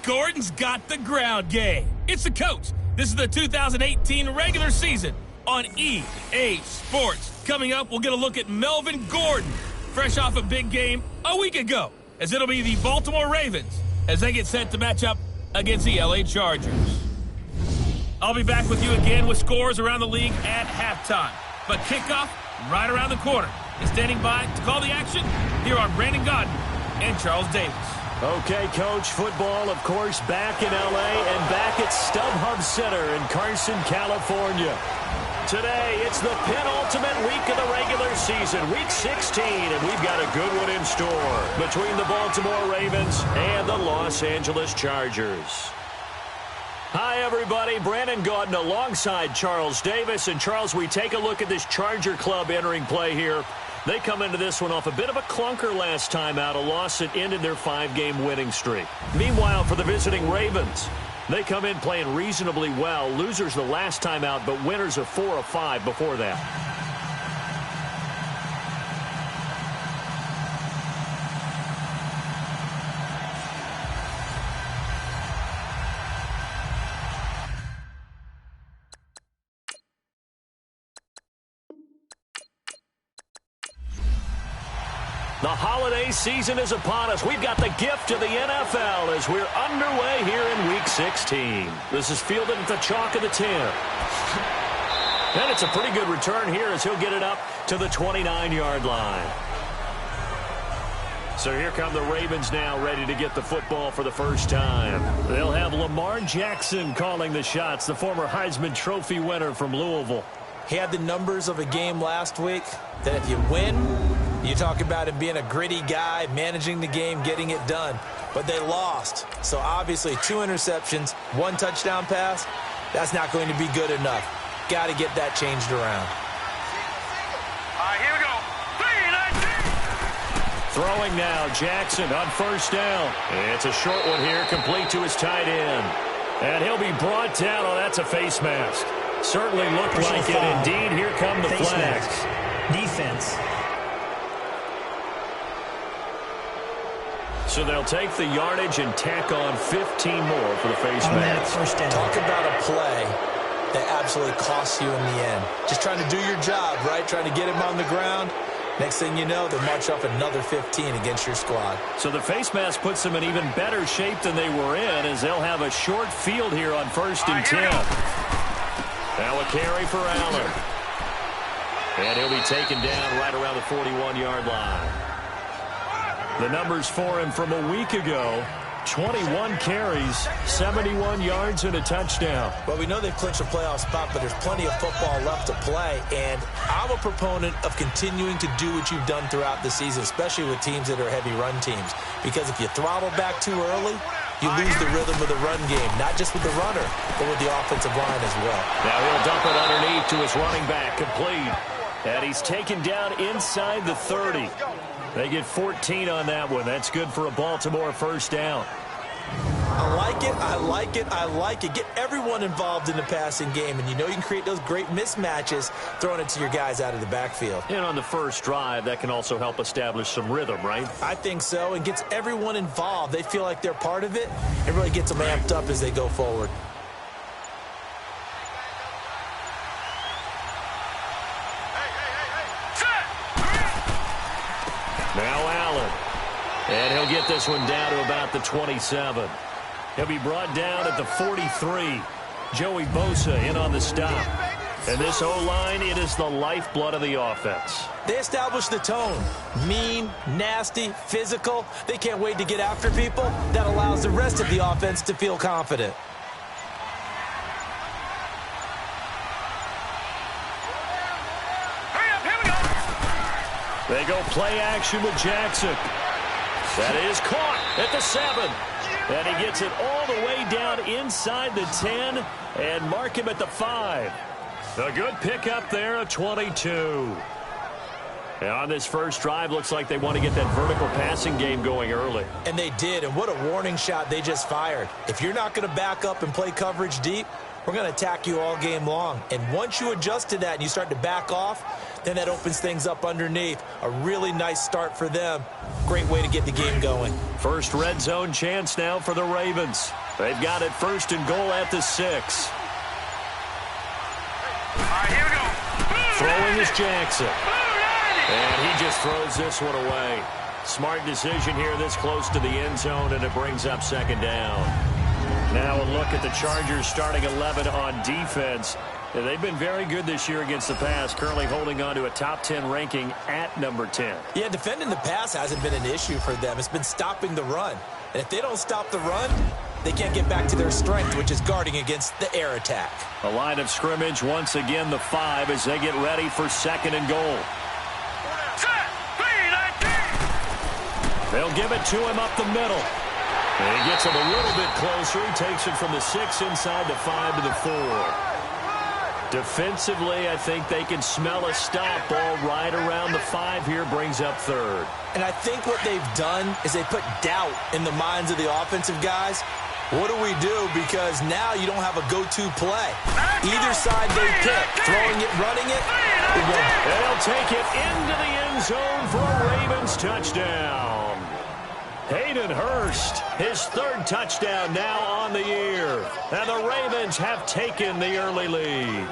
Gordon's got the ground game. It's the coach. This is the 2018 regular season on EA Sports. Coming up, we'll get a look at Melvin Gordon, fresh off a big game a week ago, as it'll be the Baltimore Ravens as they get set to match up against the LA Chargers. I'll be back with you again with scores around the league at halftime. But kickoff right around the corner. And standing by to call the action, here are Brandon Gaudin and Charles Davis. Okay, Coach, football, of course, back in L.A. and back at StubHub Center in Carson, California. Today, it's the penultimate week of the regular season, Week 16, and we've got a good one in store between the Baltimore Ravens and the Los Angeles Chargers. Hi, everybody. Brandon Gaudin alongside Charles Davis. And, Charles, we take a look at this Charger club entering play here. They come into this one off a bit of a clunker last time out, a loss that ended their 5-game winning streak. Meanwhile, for the visiting Ravens, they come in playing reasonably well. Losers the last time out, but winners of 4 of 5 before that. The holiday season is upon us. We've got the gift of the NFL as we're underway here in Week 16. This is fielded at the chalk of the 10. And it's a pretty good return here as he'll get it up to the 29-yard line. So here come the Ravens now, ready to get the football for the first time. They'll have Lamar Jackson calling the shots, the former Heisman Trophy winner from Louisville. He had the numbers of a game last week that if you win, you talk about him being a gritty guy, managing the game, getting it done. But they lost. So obviously 2 interceptions, 1 touchdown pass, that's not going to be good enough. Got to get that changed around. All right, here we go. Throwing now, Jackson on first down. It's a short one here, complete to his tight end. And he'll be brought down. Oh, that's a face mask. Certainly looked like it. Indeed, here come the flags. Defense. So they'll take the yardage and tack on 15 more for the face mask. First down. Talk about a play that absolutely costs you in the end. Just trying to do your job, right? Trying to get him on the ground. Next thing you know, they march up another 15 against your squad. So the face mask puts them in even better shape than they were in as they'll have a short field here on 1st and 10. Now a carry for Allen. And he'll be taken down right around the 41-yard line. The numbers for him from a week ago, 21 carries, 71 yards, and a touchdown. Well, we know they've clinched a playoff spot, but there's plenty of football left to play, and I'm a proponent of continuing to do what you've done throughout the season, especially with teams that are heavy run teams, because if you throttle back too early, you lose the rhythm of the run game, not just with the runner, but with the offensive line as well. Now he'll dump it underneath to his running back, complete. And he's taken down inside the 30. They get 14 on that one. That's good for a Baltimore first down. I like it, I like it, I like it. Get everyone involved in the passing game, and you know you can create those great mismatches throwing it to your guys out of the backfield. And on the first drive, that can also help establish some rhythm, right? I think so, and gets everyone involved. They feel like they're part of it. It really gets them amped up as they go forward. Now Allen. And he'll get this one down to about the 27. He'll be brought down at the 43. Joey Bosa in on the stop. And this O-line, it is the lifeblood of the offense. They establish the tone. Mean, nasty, physical. They can't wait to get after people. That allows the rest of the offense to feel confident. They go play action with Jackson. That is caught at the 7. And he gets it all the way down inside the 10 and mark him at the 5. A good pickup there, a 22. And on this first drive, looks like they want to get that vertical passing game going early. And they did, and what a warning shot they just fired. If you're not going to back up and play coverage deep, we're going to attack you all game long. And once you adjust to that and you start to back off, Then that opens things up underneath. A really nice start for them. Great way to get the game going. First red zone chance now for the Ravens. They've got it 1st and goal at the 6. All right, here we go. Throwing is Jackson. And he just throws this one away. Smart decision here this close to the end zone, and it brings up 2nd down. Now a look at the Chargers starting 11 on defense. They've been very good this year against the pass, currently holding on to a top 10 ranking at number 10. Yeah, defending the pass hasn't been an issue for them. It's been stopping the run. And if they don't stop the run, they can't get back to their strength, which is guarding against the air attack. A line of scrimmage, once again the 5 as they get ready for 2nd and goal. They'll give it to him up the middle. And he gets him a little bit closer. He takes it from the 6 inside the 5 to the 4. Defensively, I think they can smell a stop ball right around the 5 here, brings up 3rd. And I think what they've done is they put doubt in the minds of the offensive guys. What do we do? Because now you don't have a go-to play. Either side they pick, throwing it, running it, they'll take it into the end zone for a Ravens touchdown. Hayden Hurst, his 3rd touchdown now on the year. And the Ravens have taken the early lead.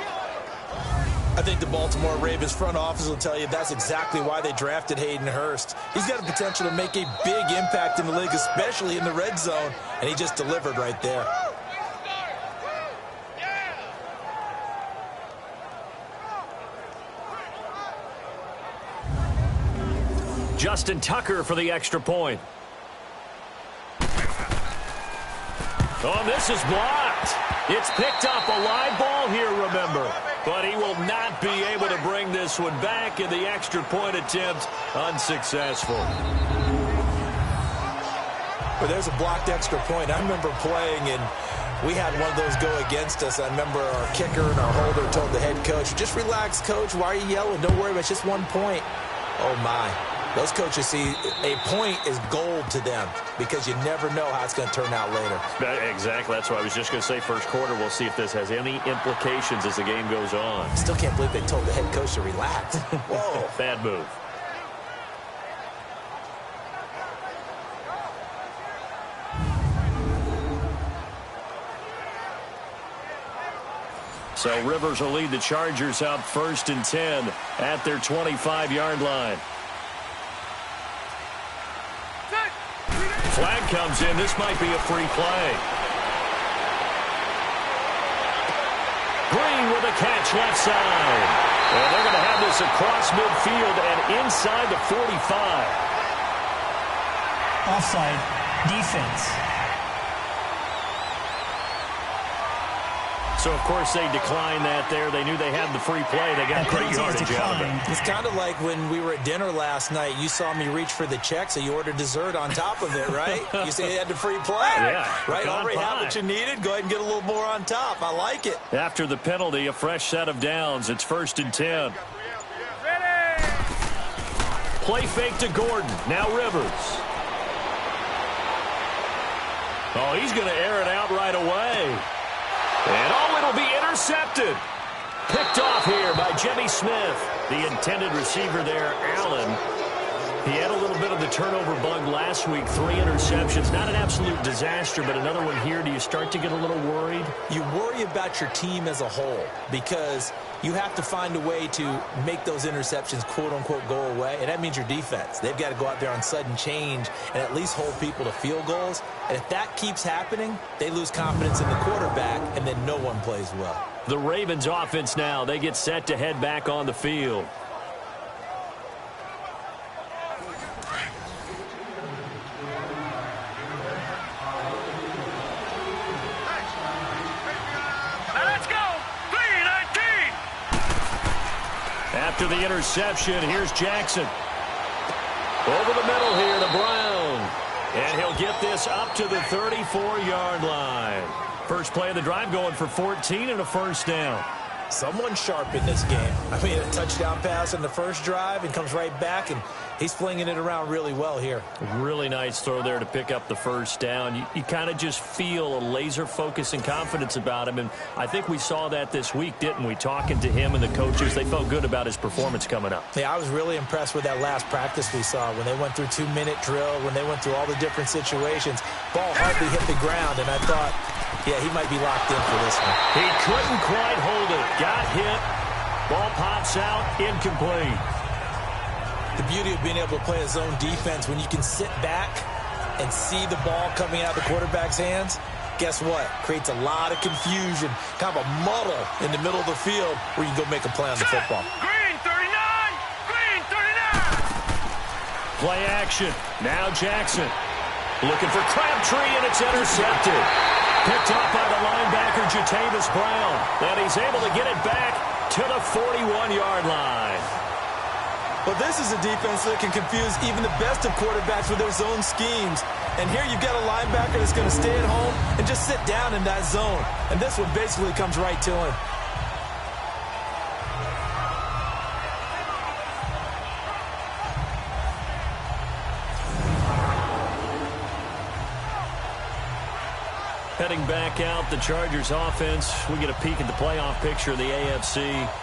I think the Baltimore Ravens front office will tell you that's exactly why they drafted Hayden Hurst. He's got the potential to make a big impact in the league, especially in the red zone, and he just delivered right there. Justin Tucker for the extra point. Oh, this is blocked. It's picked up, a live ball here, remember. But he will not be able to bring this one back, and the extra point attempt unsuccessful. Well, there's a blocked extra point. I remember playing, and we had one of those go against us. I remember our kicker and our holder told the head coach, just relax, coach. Why are you yelling? Don't worry about it. It's just 1 point. Oh, my. Those coaches see a point is gold to them because you never know how it's going to turn out later. Exactly. That's what I was just going to say. First quarter, we'll see if this has any implications as the game goes on. Still can't believe they told the head coach to relax. Whoa. Bad move. So Rivers will lead the Chargers up 1st and 10 at their 25-yard line. Flag comes in. This might be a free play. Green with a catch left side. And they're going to have this across midfield and inside the 45. Offside. Defense. So, of course, they declined that there. They knew they had the free play. They got great yardage out of it. It's kind of like when we were at dinner last night. You saw me reach for the check, so you ordered dessert on top of it, right? You say you had the free play. Yeah. Right? Already had what you needed. Go ahead and get a little more on top. I like it. After the penalty, a fresh set of downs. It's 1st and 10. Play fake to Gordon. Now Rivers. Oh, he's going to air it out right away. And oh, it'll be intercepted. Picked off here by Jimmy Smith. The intended receiver there, Allen. He had a little bit of the turnover bug last week. 3 interceptions. Not an absolute disaster, but another one here. Do you start to get a little worried? You worry about your team as a whole because you have to find a way to make those interceptions, quote-unquote, go away, and that means your defense. They've got to go out there on sudden change and at least hold people to field goals. And if that keeps happening, they lose confidence in the quarterback, and then no one plays well. The Ravens offense now, they get set to head back on the field. After the interception, here's Jackson. Over the middle here to Brown. And he'll get this up to the 34-yard line. First play of the drive going for 14 and a first down. Someone sharp in this game. I mean, a touchdown pass on the first drive and comes right back, and he's flinging it around really well here. Really nice throw there to pick up the first down. You kind of just feel a laser focus and confidence about him, and I think we saw that this week, didn't we? Talking to him and the coaches, they felt good about his performance coming up. Yeah, I was really impressed with that last practice we saw when they went through 2-minute drill, when they went through all the different situations. Ball hardly hit the ground, and I thought, yeah, he might be locked in for this one. He couldn't quite hold it. Got hit. Ball pops out. Incomplete. The beauty of being able to play a zone defense when you can sit back and see the ball coming out of the quarterback's hands, guess what? Creates a lot of confusion, kind of a muddle in the middle of the field where you can go make a play on the football. Green 39! Green 39! Play action. Now Jackson. Looking for Crabtree, and it's intercepted. Picked up by the linebacker, Jatavis Brown. And he's able to get it back to the 41-yard line. Well, this is a defense that can confuse even the best of quarterbacks with their zone schemes. And here you've got a linebacker that's going to stay at home and just sit down in that zone. And this one basically comes right to him. Heading back out, the Chargers offense. We get a peek at the playoff picture of the AFC.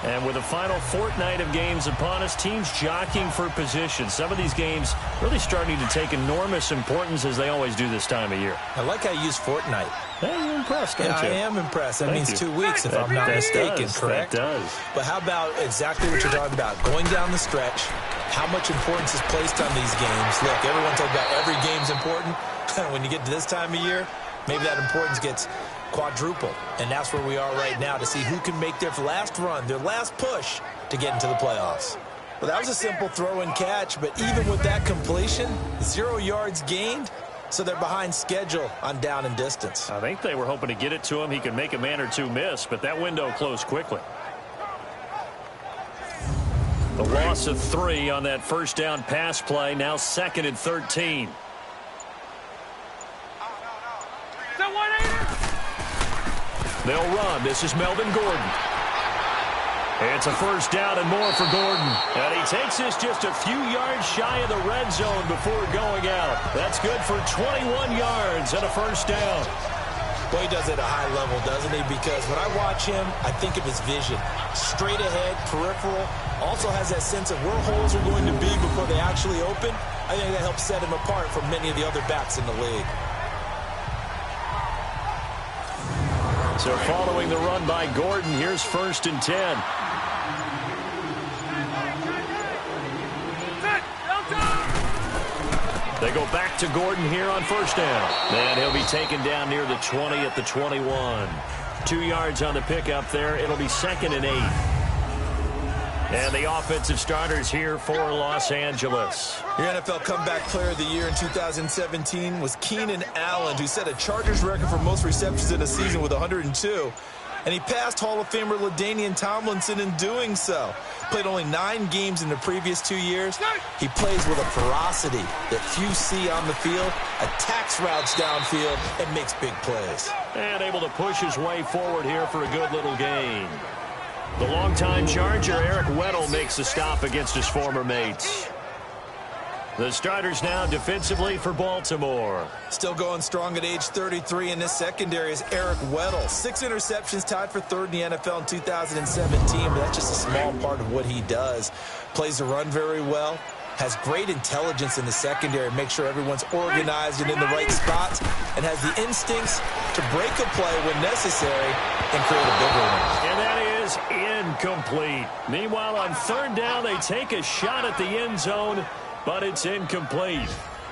And with the final fortnight of games upon us, teams jockeying for position. Some of these games really starting to take enormous importance as they always do this time of year. I like how you use fortnight. Hey, you're impressed, don't you? I am impressed. That means 2 weeks, if I'm not That mistaken, does, correct? That does. But how about exactly what you're talking about? Going down the stretch, how much importance is placed on these games. Look, everyone talks about every game's important. When you get to this time of year, maybe that importance gets quadrupled. And that's where we are right now to see who can make their last run, their last push to get into the playoffs. Well, that was a simple throw and catch, but even with that completion, 0 yards gained, so they're behind schedule on down and distance. I think they were hoping to get it to him. He could make a man or two miss, but that window closed quickly. The loss of 3 on that first down pass play, now 2nd and 13. They'll run. This is Melvin Gordon. It's a first down and more for Gordon. And he takes this just a few yards shy of the red zone before going out. That's good for 21 yards and a first down. Well, he does it at a high level, doesn't he? Because when I watch him, I think of his vision. Straight ahead, peripheral. Also has that sense of where holes are going to be before they actually open. I think that helps set him apart from many of the other backs in the league. So following the run by Gordon, here's 1st and 10. They go back to Gordon here on first down. And he'll be taken down near the 20 at the 21. 2 yards on the pickup there. It'll be 2nd and 8. And the offensive starters here for Los Angeles. Your NFL Comeback Player of the Year in 2017 was Keenan Allen, who set a Chargers record for most receptions in a season with 102. And he passed Hall of Famer LaDainian Tomlinson in doing so. Played only 9 games in the previous 2 years. He plays with a ferocity that few see on the field, attacks routes downfield, and makes big plays. And able to push his way forward here for a good little gain. The longtime Charger, Eric Weddle, makes a stop against his former mates. The starters now defensively for Baltimore. Still going strong at age 33 in this secondary is Eric Weddle. 6 interceptions, tied for 3rd in the NFL in 2017, but that's just a small part of what he does. Plays the run very well. Has great intelligence in the secondary, make sure everyone's organized and in the right spots, and has the instincts to break a play when necessary and create a bigger one. And that is incomplete. Meanwhile, on 3rd down, they take a shot at the end zone, but it's incomplete.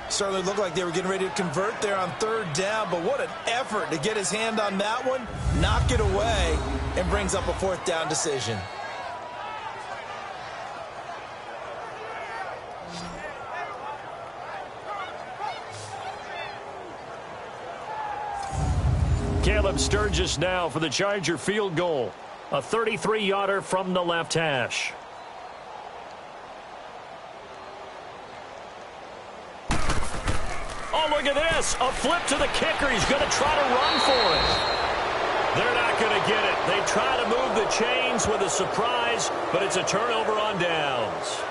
Certainly looked like they were getting ready to convert there on 3rd down, but what an effort to get his hand on that one, knock it away, and brings up a 4th down decision. Caleb Sturgis now for the Charger field goal. A 33-yarder from the left hash. Oh, look at this. A flip to the kicker. He's going to try to run for it. They're not going to get it. They try to move the chains with a surprise, but it's a turnover on downs.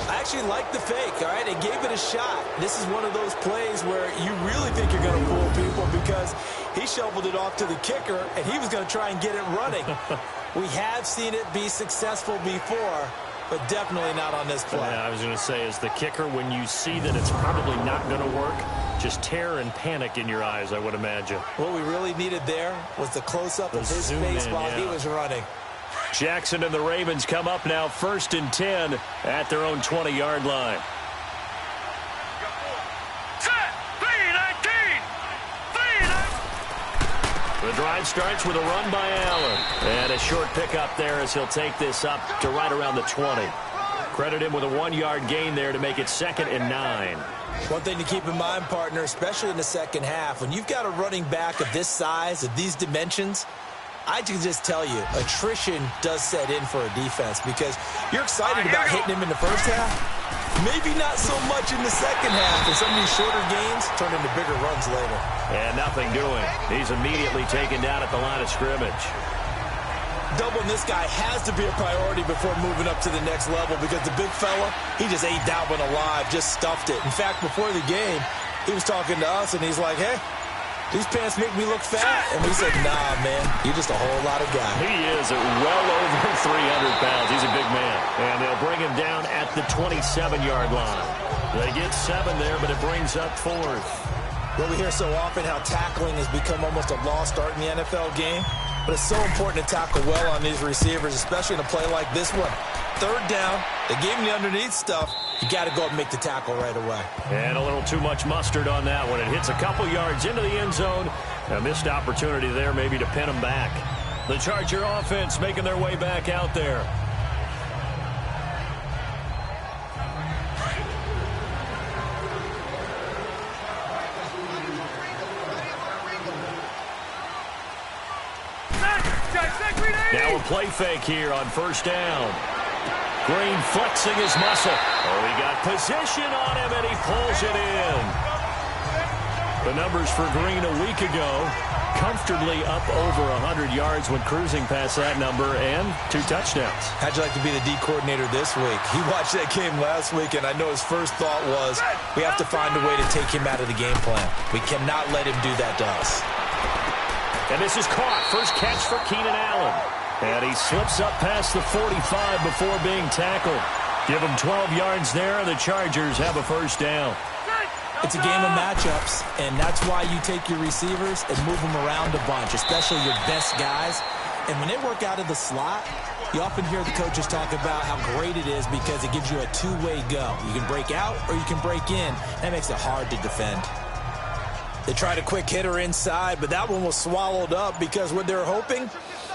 I actually like the fake, all right? They gave it a shot. This is one of those plays where you really think you're going to fool people because he shoveled it off to the kicker, and he was going to try and get it running. We have seen it be successful before, but definitely not on this play. Yeah, I was going to say, as the kicker, when you see that it's probably not going to work, just terror and panic in your eyes, I would imagine. What we really needed there was the close-up of his face while he was running. Jackson and the Ravens come up now 1st and 10 at their own 20-yard line. Set. 3-19. The drive starts with a run by Allen. And a short pickup there as he'll take this up to right around the 20. Credit him with a 1-yard gain there to make it 2nd and 9. One thing to keep in mind, partner, especially in the second half, when you've got a running back of this size, of these dimensions, I can just tell you, attrition does set in for a defense because you're excited about hitting him in the first half. Maybe not so much in the second half, and some of these shorter gains turn into bigger runs later. And nothing doing. He's immediately taken down at the line of scrimmage. Doubling this guy has to be a priority before moving up to the next level because the big fella, he just ate that one alive, just stuffed it. In fact, before the game, he was talking to us, and he's like, hey, these pants make me look fat. And we said, nah, man, you're just a whole lot of guy. He is well over 300 pounds. He's a big man. And they'll bring him down at the 27-yard line. They get 7 there, but it brings up 4th. Well, we hear so often how tackling has become almost a lost art in the NFL game. But it's so important to tackle well on these receivers, especially in a play like this one. 3rd down, they gave him the underneath stuff. You got to go and make the tackle right away. And a little too much mustard on that one. It hits a couple yards into the end zone. A missed opportunity there maybe to pin him back. The Charger offense making their way back out there. Now a play fake here on 1st down. Green flexing his muscle. Oh, he got position on him, and he pulls it in. The numbers for Green a week ago, comfortably up over 100 yards when cruising past that number, and 2 touchdowns. How'd you like to be the D coordinator this week? He watched that game last week, and I know his first thought was, we have to find a way to take him out of the game plan. We cannot let him do that to us. And this is caught. First catch for Keenan Allen. And he slips up past the 45 before being tackled. Give him 12 yards there, and the Chargers have a 1st down. It's a game of matchups, and that's why you take your receivers and move them around a bunch, especially your best guys. And when they work out of the slot, you often hear the coaches talk about how great it is because it gives you a two-way go. You can break out or you can break in. That makes it hard to defend. They tried a quick hitter inside, but that one was swallowed up because what they're hoping,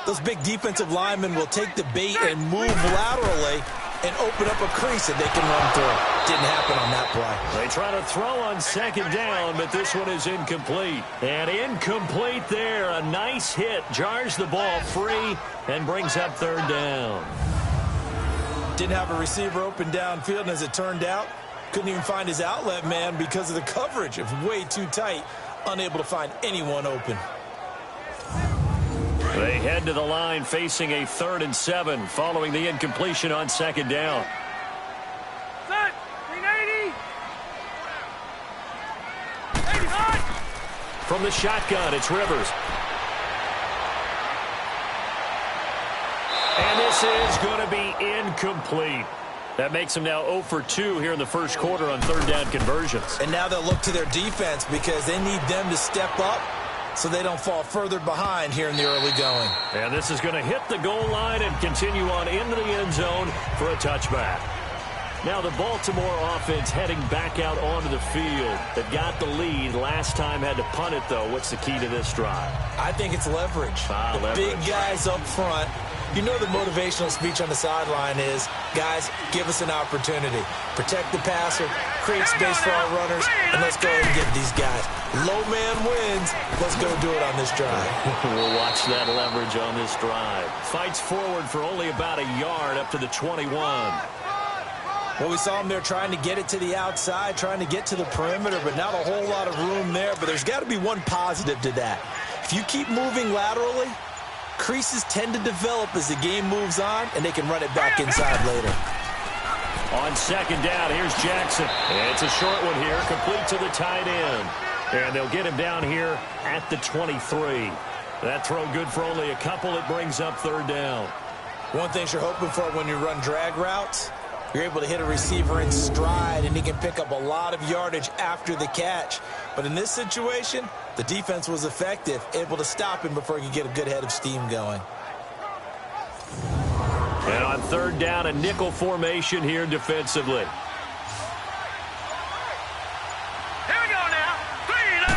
those big defensive linemen will take the bait and move laterally and open up a crease that they can run through. Didn't happen on that play. They try to throw on 2nd down, but this one is incomplete. And incomplete there. A nice hit. Jars the ball free and brings up 3rd down. Didn't have a receiver open downfield, and as it turned out, couldn't even find his outlet man because of the coverage. It was way too tight. Unable to find anyone open. They head to the line facing a 3rd and 7 following the incompletion on 2nd down. Set. 380. 85. From the shotgun, it's Rivers. And this is going to be incomplete. That makes them now 0 for 2 here in the first quarter on 3rd down conversions. And now they'll look to their defense because they need them to step up so they don't fall further behind here in the early going. And this is going to hit the goal line and continue on into the end zone for a touchback. Now the Baltimore offense heading back out onto the field. They've got the lead. Last time had to punt it, though. What's the key to this drive? I think it's leverage. The big guys up front. You know the motivational speech on the sideline is, guys, give us an opportunity. Protect the passer, create space for our runners, and let's go ahead and get these guys. Low man wins. Let's go do it on this drive. We'll watch that leverage on this drive. Fights forward for only about a yard up to the 21. Well, we saw him there trying to get it to the outside, trying to get to the perimeter, but not a whole lot of room there. But there's got to be one positive to that. If you keep moving laterally, creases tend to develop as the game moves on, and they can run it back inside later. On second down, here's Jackson. It's a short one here, complete to the tight end. And they'll get him down here at the 23. That throw good for only a couple. It brings up third down. One thing you're hoping for when you run drag routes, you're able to hit a receiver in stride, and he can pick up a lot of yardage after the catch. But in this situation, the defense was effective, able to stop him before he could get a good head of steam going. And on third down, a nickel formation here defensively. Here we go now. 3 and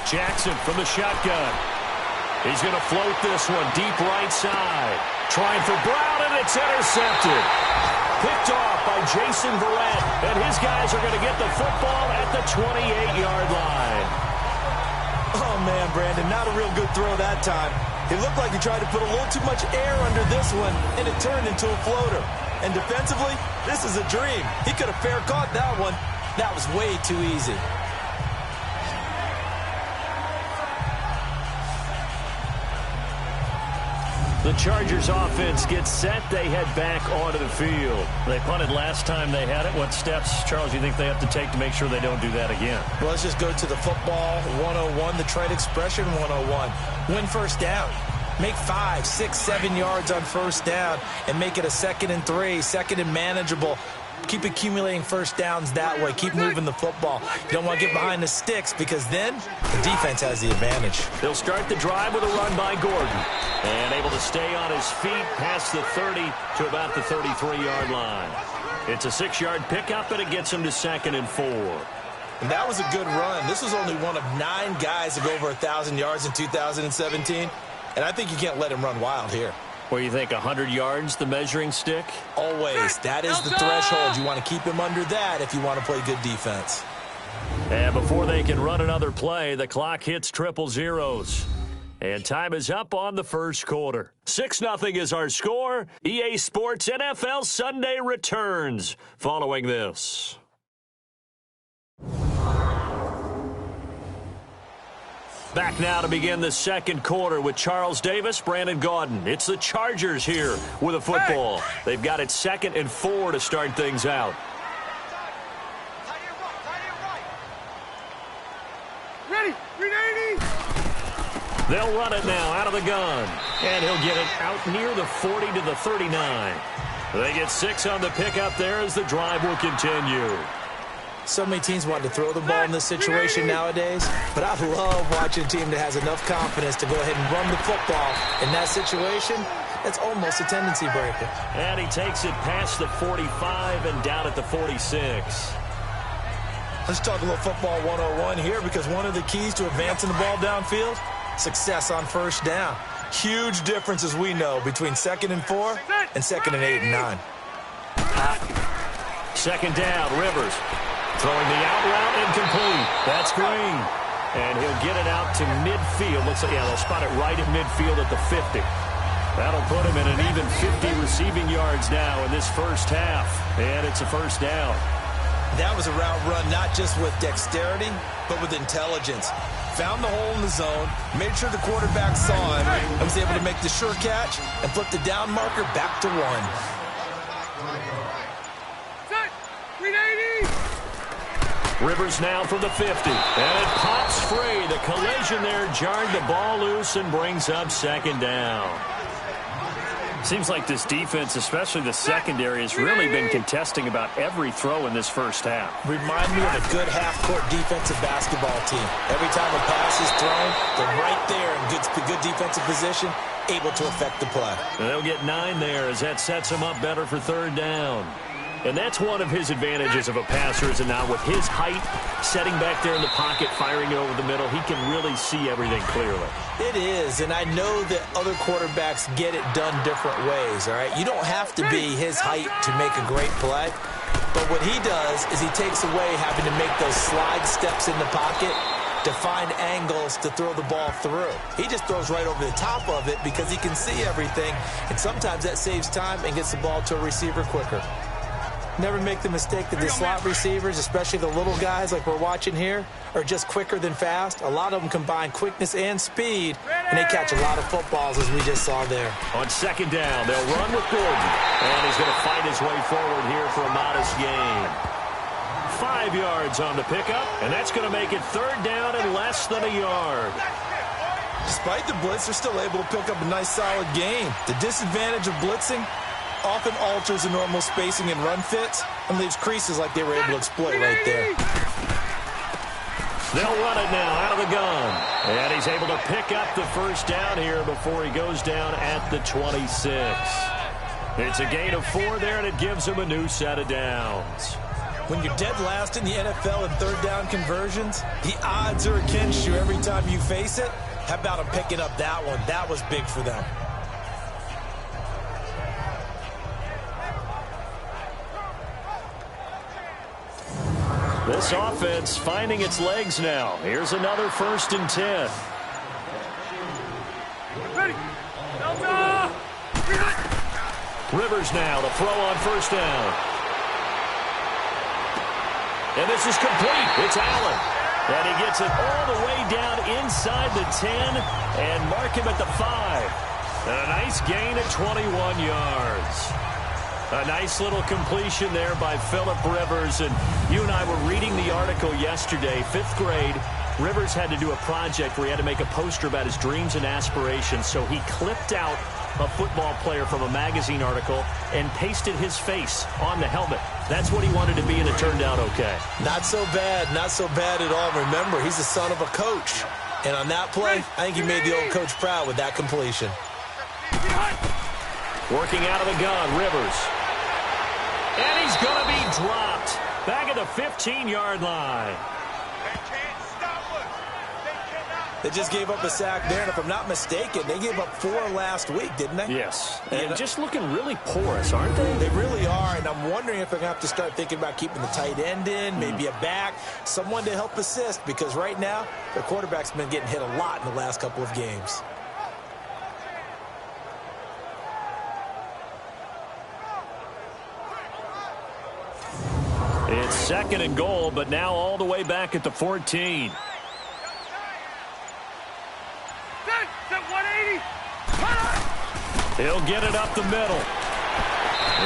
8. Jackson from the shotgun. He's going to float this one deep right side. Trying for Brown, and it's intercepted. Picked off by Jason Verrett, and his guys are going to get the football at the 28-yard line. Oh, man, Brandon, not a real good throw that time. It looked like he tried to put a little too much air under this one, and it turned into a floater. And defensively, this is a dream. He could have fair caught that one. That was way too easy. The Chargers offense gets set. They head back onto the field. They punted last time they had it. What steps, Charles, do you think they have to take to make sure they don't do that again? Well, let's just go to the football 101, the trade expression 101. Win first down. Make 5, 6, 7 yards on first down and make it a 2nd and 3, 2nd and manageable. Keep accumulating first downs that way. Keep moving the football. You don't want to get behind the sticks because then the defense has the advantage. They'll start the drive with a run by Gordon. And able to stay on his feet past the 30 to about the 33-yard line. It's a 6-yard pickup, and it gets him to 2nd and 4. And that was a good run. This was only one of 9 guys to go over 1,000 yards in 2017. And I think you can't let him run wild here. What do you think, 100 yards, the measuring stick? Always. That is the threshold. You want to keep him under that if you want to play good defense. And before they can run another play, the clock hits triple zeros. And time is up on the first quarter. 6-0 is our score. EA Sports NFL Sunday returns following this. Back now to begin the second quarter with Charles Davis, Brandon Gaudin. It's the Chargers here with a football. They've got it 2nd and 4 to start things out. Ready. 380. They'll run it now out of the gun. And he'll get it out near the 40 to the 39. They get 6 on the pickup there as the drive will continue. So many teams want to throw the ball in this situation nowadays, but I love watching a team that has enough confidence to go ahead and run the football. In that situation, that's almost a tendency breaker. And he takes it past the 45 and down at the 46. Let's talk a little football 101 here, because one of the keys to advancing the ball downfield, success on first down. Huge difference, as we know, between 2nd and 4 and 2nd and 8 and 9. Second down, Rivers. Throwing the out route incomplete. That's Green. And he'll get it out to midfield. Looks like, they'll spot it right at midfield at the 50. That'll put him in an even 50 receiving yards now in this first half. And it's a first down. That was a route run not just with dexterity, but with intelligence. Found the hole in the zone, made sure the quarterback saw him, and was able to make the sure catch and flip the down marker back to 1. Set. 380. Rivers now from the 50. And it pops free. The collision there jarred the ball loose and brings up 2nd down. Seems like this defense, especially the secondary, has really been contesting about every throw in this first half. Remind me of a good half-court defensive basketball team. Every time a pass is thrown, they're right there in good defensive position, able to affect the play. And they'll get 9 there as that sets them up better for third down. And that's one of his advantages of a passer, is that now with his height, setting back there in the pocket, firing it over the middle, he can really see everything clearly. It is, and I know that other quarterbacks get it done different ways, all right? You don't have to be his height to make a great play, but what he does is he takes away having to make those slide steps in the pocket to find angles to throw the ball through. He just throws right over the top of it because he can see everything, and sometimes that saves time and gets the ball to a receiver quicker. Never make the mistake that the slot receivers, especially the little guys like we're watching here, are just quicker than fast. A lot of them combine quickness and speed and they catch a lot of footballs, as we just saw there. On second down, they'll run with Gordon. And he's going to fight his way forward here for a modest gain. 5 yards on the pickup, and that's going to make it third down and less than a yard. Despite the blitz, they're still able to pick up a nice, solid gain. The disadvantage of blitzing often alters the normal spacing and run fits and leaves creases like they were able to exploit right there. They'll run it now out of the gun. And he's able to pick up the first down here before he goes down at the 26. It's a gain of 4 there, and it gives him a new set of downs. When you're dead last in the NFL in third down conversions, the odds are against you every time you face it. How about him picking up that one? That was big for them. This offense finding its legs now. Here's another 1st and 10. Ready. Rivers now to throw on first down. And this is complete. It's Allen. And he gets it all the way down inside the 10 and mark him at the 5. And a nice gain at 21 yards. A nice little completion there by Phillip Rivers. And you and I were reading the article yesterday, 5th grade. Rivers had to do a project where he had to make a poster about his dreams and aspirations. So he clipped out a football player from a magazine article and pasted his face on the helmet. That's what he wanted to be, and it turned out okay. Not so bad. Not so bad at all. Remember, he's the son of a coach. And on that play, I think he made the old coach proud with that completion. Working out of the gun, Rivers. And he's going to be dropped back at the 15-yard line. They just gave up a sack there, and if I'm not mistaken, they gave up 4 last week, didn't they? Yes, and just looking really porous, aren't they? They really are, and I'm wondering if they're going to have to start thinking about keeping the tight end in, maybe a back, someone to help assist, because right now, their quarterback's been getting hit a lot in the last couple of games. It's 2nd and goal, but now all the way back at the 14. He'll get it up the middle.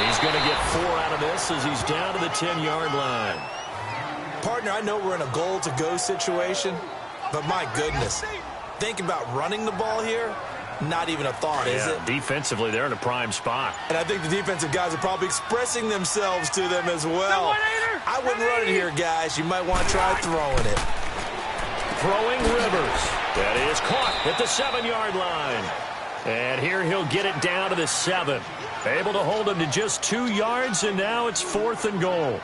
He's going to get 4 out of this as he's down to the 10-yard line. Partner, I know we're in a goal-to-go situation, but my goodness, think about running the ball here. Not even a thought, is it? Defensively, they're in a prime spot. And I think the defensive guys are probably expressing themselves to them as well. I wouldn't run it here, guys. You might want to try throwing it. Throwing Rivers. That is caught at the 7-yard line. And here he'll get it down to the 7. Able to hold him to just 2 yards, and now it's 4th and goal.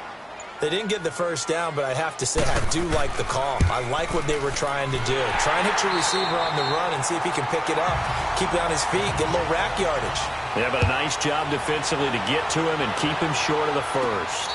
They didn't get the first down, but I have to say I do like the call. I like what they were trying to do. Try and hit your receiver on the run and see if he can pick it up. Keep it on his feet, get a little rack yardage. Yeah, but a nice job defensively to get to him and keep him short of the first.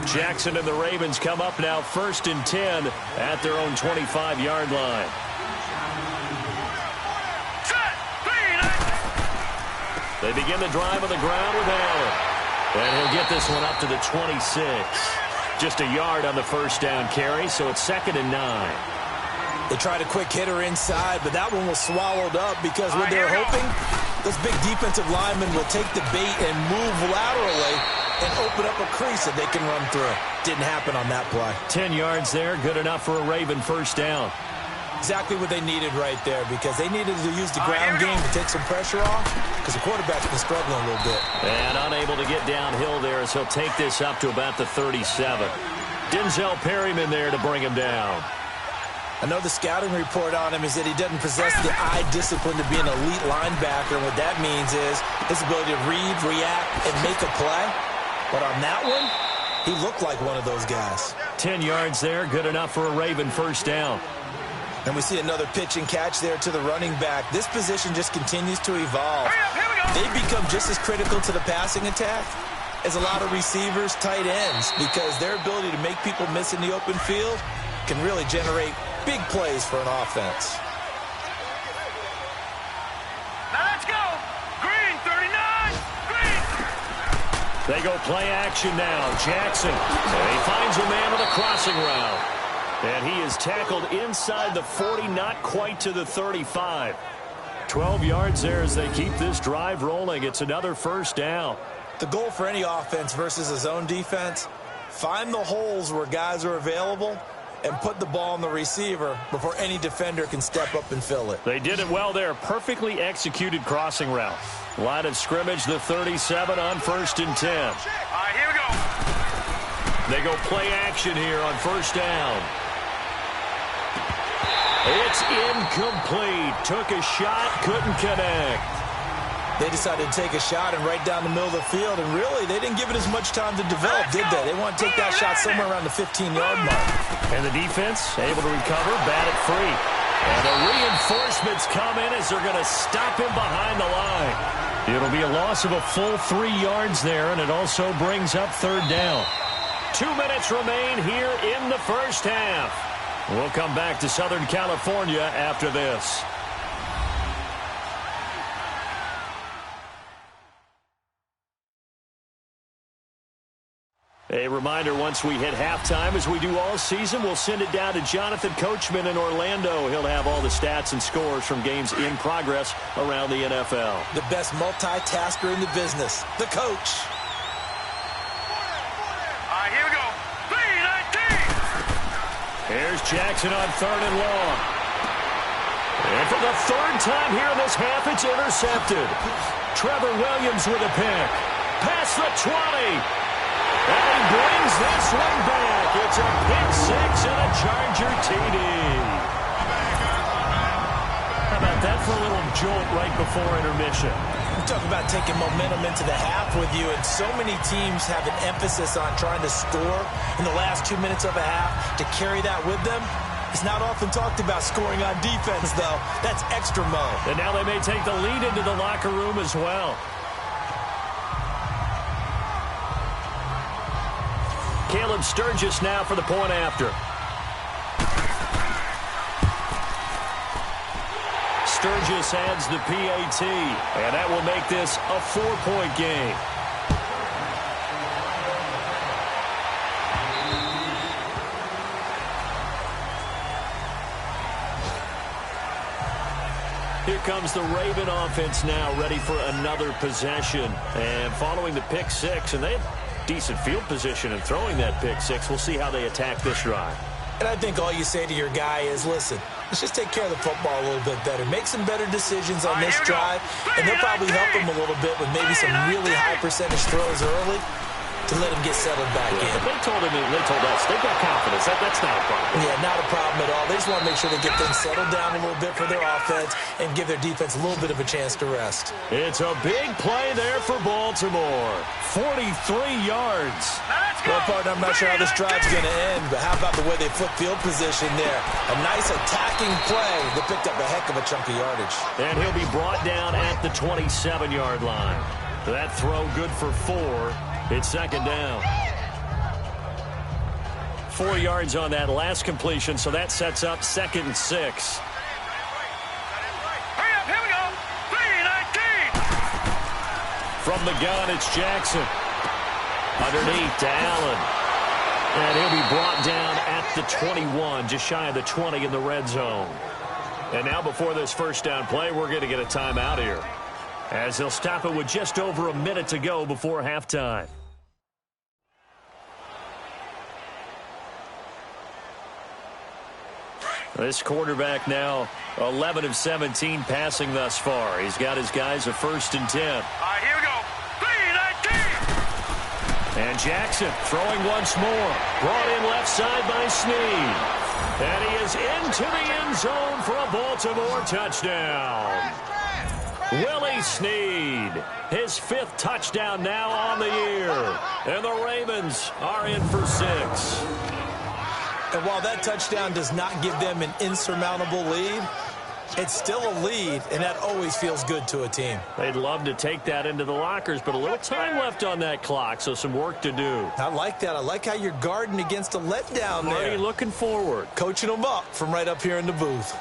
Jackson and the Ravens come up now 1st and 10 at their own 25-yard line. They begin the drive on the ground with Allen. And he'll get this one up to the 26. Just a yard on the first down carry, so it's 2nd and 9. They tried a quick hitter inside, but that one was swallowed up because what they're hoping, those big defensive linemen will take the bait and move laterally and open up a crease that they can run through. Didn't happen on that play. 10 yards there, good enough for a Raven first down. Exactly what they needed right there, because they needed to use the ground game to take some pressure off, because the quarterback's been struggling a little bit. And unable to get downhill there as he'll take this up to about the 37. Denzel Perryman there to bring him down. I know the scouting report on him is that he doesn't possess the eye discipline to be an elite linebacker, and what that means is his ability to read, react, and make a play. But on that one, he looked like one of those guys. 10 yards there, good enough for a Raven first down. And we see another pitch and catch there to the running back. This position just continues to evolve. They become just as critical to the passing attack is a lot of receivers, tight ends, because their ability to make people miss in the open field can really generate big plays for an offense. Now let's go. Green, 39. Green. They go play action now. Jackson. And he finds a man with a crossing route. And he is tackled inside the 40, not quite to the 35. 12 yards there as they keep this drive rolling. It's another first down. The goal for any offense versus a zone defense, find the holes where guys are available and put the ball on the receiver before any defender can step up and fill it. They did it well there. Perfectly executed crossing route. Line of scrimmage, the 37 on 1st and 10. All right, here we go. They go play action here on first down. It's incomplete. Took a shot, couldn't connect. They decided to take a shot and right down the middle of the field, and really, they didn't give it as much time to develop, did they? They want to take that shot somewhere around the 15-yard mark. And the defense able to recover, bat it free. And the reinforcements come in as they're going to stop him behind the line. It'll be a loss of a full 3 yards there, and it also brings up third down. 2 minutes remain here in the first half. We'll come back to Southern California after this. A reminder, once we hit halftime, as we do all season, we'll send it down to Jonathan Coachman in Orlando. He'll have all the stats and scores from games in progress around the NFL. The best multitasker in the business, the coach. All right, here we go. 3-19. Here's Jackson on 3rd and long. And for the 3rd time here in this half, it's intercepted. Trevor Williams with a pick. Past the 20. And he brings this one back. It's a pick six and a Charger TD. How about that for a little jolt right before intermission? You talk about taking momentum into the half with you, and so many teams have an emphasis on trying to score in the last 2 minutes of a half. To carry that with them, it's not often talked about scoring on defense, though. That's extra mode. And now they may take the lead into the locker room as well. Caleb Sturgis now for the point after. Sturgis adds the PAT, and that will make this a 4-point game. Here comes the Raven offense now, ready for another possession. And following the pick six, and they have decent field position and throwing that pick six. We'll see how they attack this drive. And I think all you say to your guy is, listen, let's just take care of the football a little bit better. Make some better decisions on this drive, and they'll probably help him a little bit with maybe some really high percentage throws early to let him get settled back in. But they told us, they've got confidence. That's not a problem. Yeah, not a problem at all. They just want to make sure they get things settled down a little bit for their offense and give their defense a little bit of a chance to rest. It's a big play there for Baltimore. 43 yards. Well, partner, I'm not sure how this drive's going to end, but how about the way they flip field position there? A nice attacking play that picked up a heck of a chunk of yardage. And he'll be brought down at the 27-yard line. That throw good for 4. It's second down. 4 yards on that last completion, so that sets up 2nd and 6. Hurry up, here we go. 3-19. From the gun, it's Jackson. Underneath to Allen. And he'll be brought down at the 21, just shy of the 20 in the red zone. And now before this first down play, we're going to get a timeout here, as they'll stop it with just over a minute to go before halftime. This quarterback now 11 of 17 passing thus far. He's got his guys a 1st and 10. All right, here we go. 3-19. And Jackson throwing once more. Brought in left side by Snead. And he is into the end zone for a Baltimore touchdown. Willie Snead, his 5th touchdown now on the year. And the Ravens are in for 6. And while that touchdown does not give them an insurmountable lead, It's still a lead, and that always feels good to a team. They'd love to take that into the lockers, but a little time left on that clock, so some work to do. I like that. I like how you're guarding against a letdown there. Already looking forward. Coaching them up from right up here in the booth.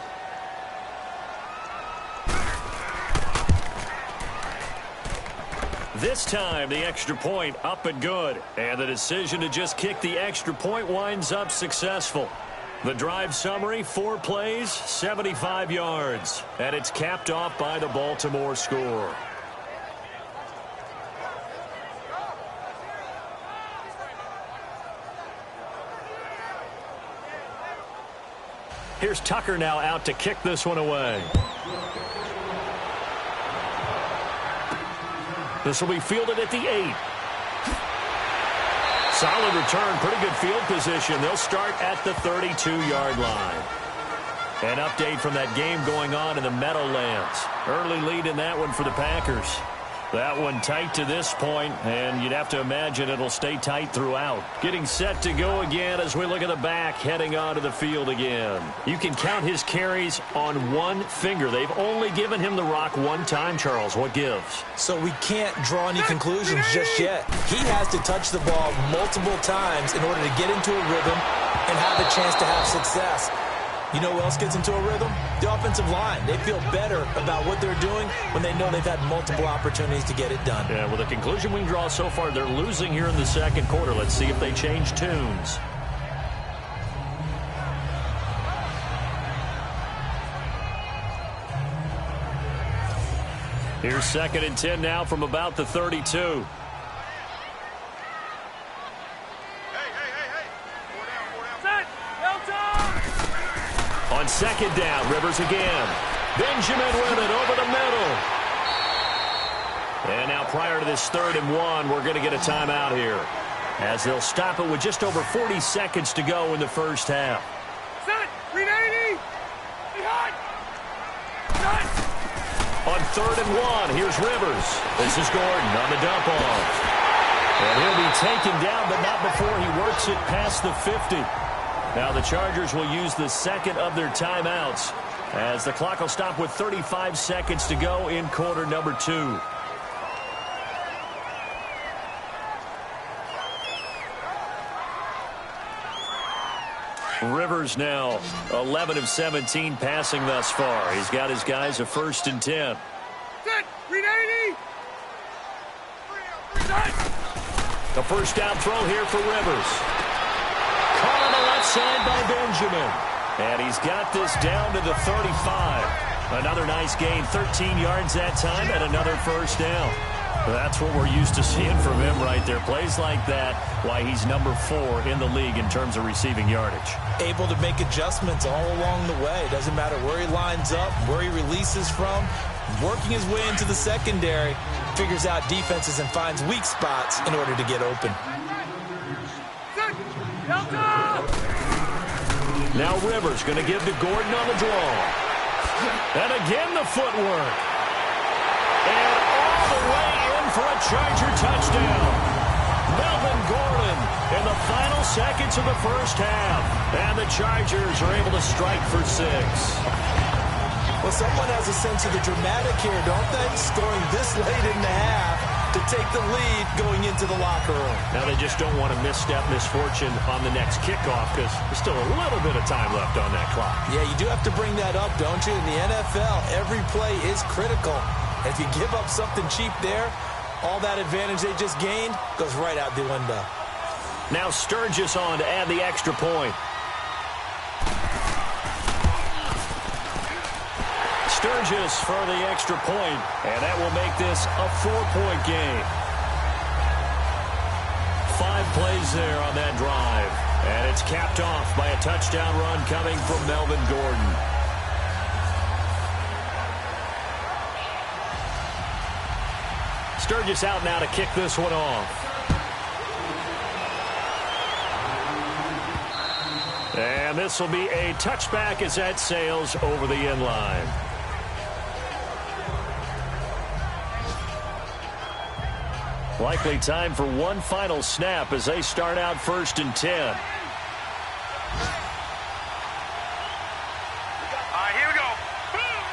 This time, the extra point up and good. And the decision to just kick the extra point winds up successful. The drive summary, 4 plays, 75 yards. And it's capped off by the Baltimore score. Here's Tucker now out to kick this one away. This will be fielded at the 8. Solid return, pretty good field position. They'll start at the 32-yard line. An update from that game going on in the Meadowlands. Early lead in that one for the Packers. That one tight to this point, and you'd have to imagine it'll stay tight throughout. Getting set to go again as we look at the back, heading onto the field again. You can count his carries on one finger. They've only given him the rock one time, Charles. What gives? So we can't draw any conclusions just yet. He has to touch the ball multiple times in order to get into a rhythm and have a chance to have success. You know who else gets into a rhythm? The offensive line. They feel better about what they're doing when they know they've had multiple opportunities to get it done. Yeah, well, the conclusion we can draw so far, they're losing here in the second quarter. Let's see if they change tunes. Here's 2nd and 10 now from about the 32. On 2nd down, Rivers again. Benjamin with it over the middle. And now prior to this 3rd and 1, we're going to get a timeout here, as they'll stop it with just over 40 seconds to go in the first half. Set! 380! Behind! Set! On 3rd and 1, here's Rivers. This is Gordon on the dump off. And he'll be taken down, but not before he works it past the 50. Now the Chargers will use the second of their timeouts, as the clock will stop with 35 seconds to go in quarter number 2. Rivers now 11 of 17 passing thus far. He's got his guys a 1st and 10. Set! 380! Set! The first down throw here for Rivers. Caught on the left side by Benjamin. And he's got this down to the 35. Another nice gain, 13 yards that time, and another first down. That's what we're used to seeing from him right there. Plays like that, why he's number 4 in the league in terms of receiving yardage. Able to make adjustments all along the way. Doesn't matter where he lines up, where he releases from. Working his way into the secondary, figures out defenses and finds weak spots in order to get open. Set! Delta! Now Rivers going to give to Gordon on the draw. And again the footwork. And all the way in for a Charger touchdown. Melvin Gordon in the final seconds of the first half. And the Chargers are able to strike for 6. Well, someone has a sense of the dramatic here, don't they? Scoring this late in the half to take the lead going into the locker room. Now they just don't want to misfortune on the next kickoff, because there's still a little bit of time left on that clock. Yeah, you do have to bring that up, don't you? In the NFL, every play is critical. If you give up something cheap there, all that advantage they just gained goes right out the window. Now Sturgis on to add the extra point. Sturgis for the extra point, and that will make this a 4-point game. 5 plays there on that drive, and it's capped off by a touchdown run coming from Melvin Gordon. Sturgis out now to kick this one off. And this will be a touchback as that sails over the end line. Likely time for one final snap as they start out 1st and 10. All right, here we go. Boom!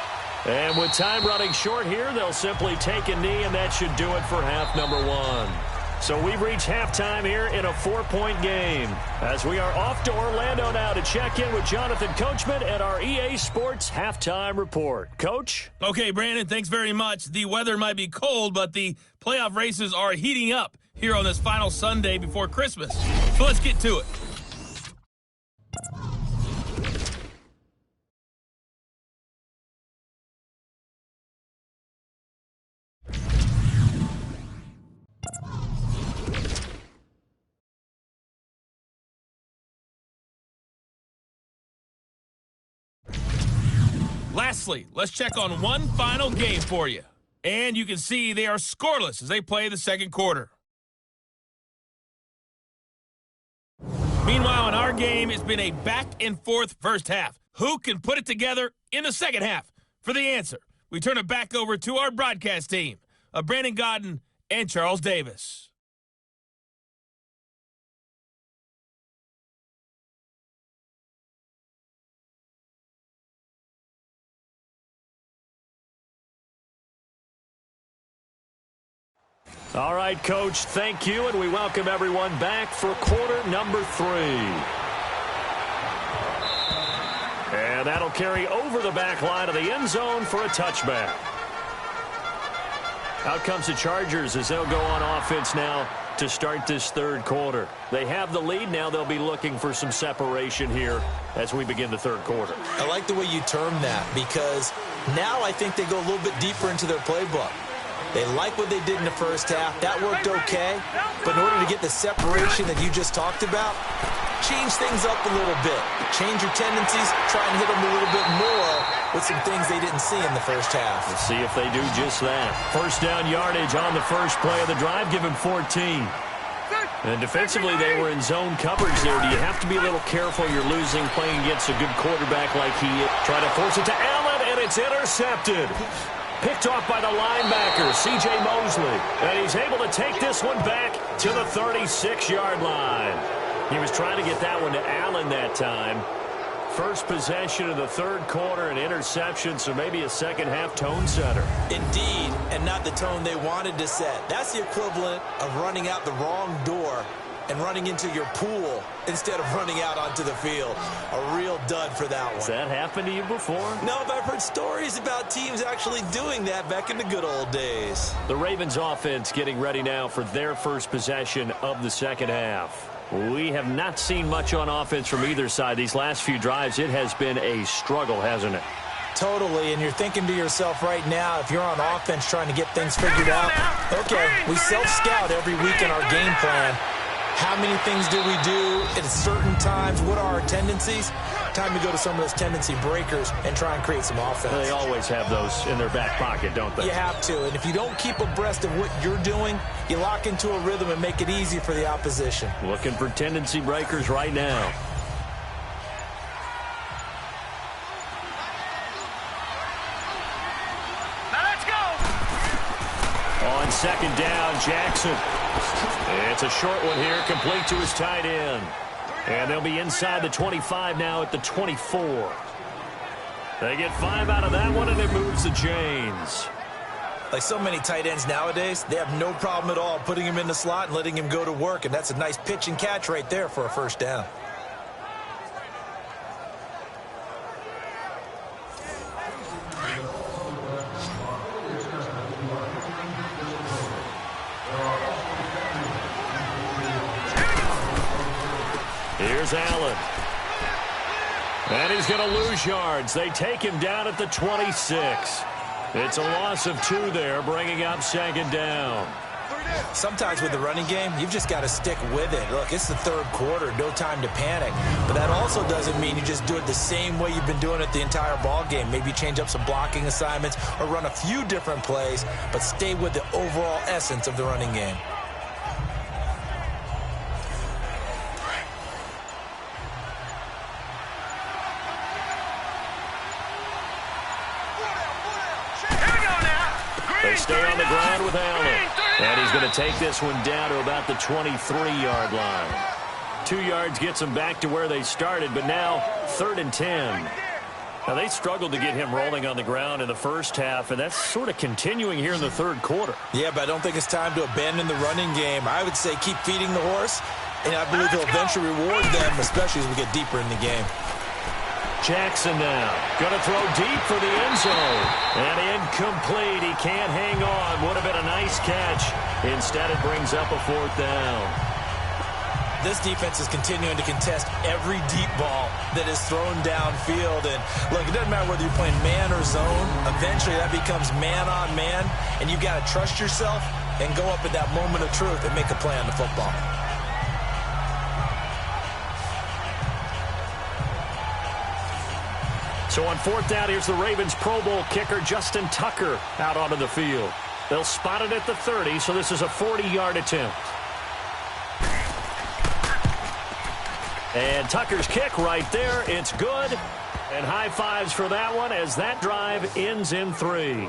And with time running short here, they'll simply take a knee, and that should do it for half number one. So we've reached halftime here in a 4-point game, as we are off to Orlando now to check in with Jonathan Coachman at our EA Sports Halftime Report. Coach? Okay, Brandon, thanks very much. The weather might be cold, but the playoff races are heating up here on this final Sunday before Christmas. So let's get to it. Lastly, let's check on one final game for you. And you can see they are scoreless as they play the second quarter. Meanwhile, in our game, it's been a back-and-forth first half. Who can put it together in the second half? For the answer, we turn it back over to our broadcast team of Brandon Gaudin and Charles Davis. All right, Coach, thank you, and we welcome everyone back for quarter number 3. And that'll carry over the back line of the end zone for a touchback. Out comes the Chargers as they'll go on offense now to start this third quarter. They have the lead. Now they'll be looking for some separation here as we begin the third quarter. I like the way you term that, because now I think they go a little bit deeper into their playbook. They like what they did in the first half. That worked okay. But in order to get the separation that you just talked about, change things up a little bit. Change your tendencies. Try and hit them a little bit more with some things they didn't see in the first half. Let's see if they do just that. First down yardage on the first play of the drive. Give him 14. And defensively, they were in zone coverage there. Do you have to be a little careful? You're losing playing against a good quarterback like he is. Try to force it to Allen, and it's intercepted. Picked off by the linebacker, C.J. Mosley. And he's able to take this one back to the 36-yard line. He was trying to get that one to Allen that time. First possession of the third quarter, an interception, so maybe a second-half tone setter. Indeed, and not the tone they wanted to set. That's the equivalent of running out the wrong door and running into your pool instead of running out onto the field. A real dud for that one. Has that happened to you before? No, but I've heard stories about teams actually doing that back in the good old days. The Ravens offense getting ready now for their first possession of the second half. We have not seen much on offense from either side. These last few drives, it has been a struggle, hasn't it? Totally, and you're thinking to yourself right now, if you're on offense trying to get things figured out, okay, we self-scout every week in our game plan. How many things do we do at certain times? What are our tendencies? Time to go to some of those tendency breakers and try and create some offense. They always have those in their back pocket, don't they? You have to, and if you don't keep abreast of what you're doing, you lock into a rhythm and make it easy for the opposition. Looking for tendency breakers right now. Now let's go. On second down, Jackson. It's a short one here, complete to his tight end. And they'll be inside the 25 now at the 24. They get 5 out of that one, and it moves the chains. Like so many tight ends nowadays, they have no problem at all putting him in the slot and letting him go to work, and that's a nice pitch and catch right there for a first down. Here's Allen. And he's going to lose yards. They take him down at the 26. It's a loss of 2 there, bringing up second down. Sometimes with the running game, you've just got to stick with it. Look, it's the third quarter, no time to panic. But that also doesn't mean you just do it the same way you've been doing it the entire ball game. Maybe change up some blocking assignments or run a few different plays, but stay with the overall essence of the running game. They stay on the ground with Allen. And he's going to take this one down to about the 23-yard line. 2 yards gets them back to where they started, but now 3rd and 10. Now, they struggled to get him rolling on the ground in the first half, and that's sort of continuing here in the third quarter. Yeah, but I don't think it's time to abandon the running game. I would say keep feeding the horse, and I believe he'll eventually reward them, especially as we get deeper in the game. Jackson now going to throw deep for the end zone. And incomplete. He can't hang on. Would have been a nice catch. Instead, it brings up a fourth down. This defense is continuing to contest every deep ball that is thrown downfield. And, look, it doesn't matter whether you're playing man or zone. Eventually, that becomes man on man. And you've got to trust yourself and go up at that moment of truth and make a play on the football. So on fourth down, here's the Ravens Pro Bowl kicker Justin Tucker out onto the field. They'll spot it at the 30, so this is a 40-yard attempt. And Tucker's kick right there. It's good. And high fives for that one as that drive ends in 3.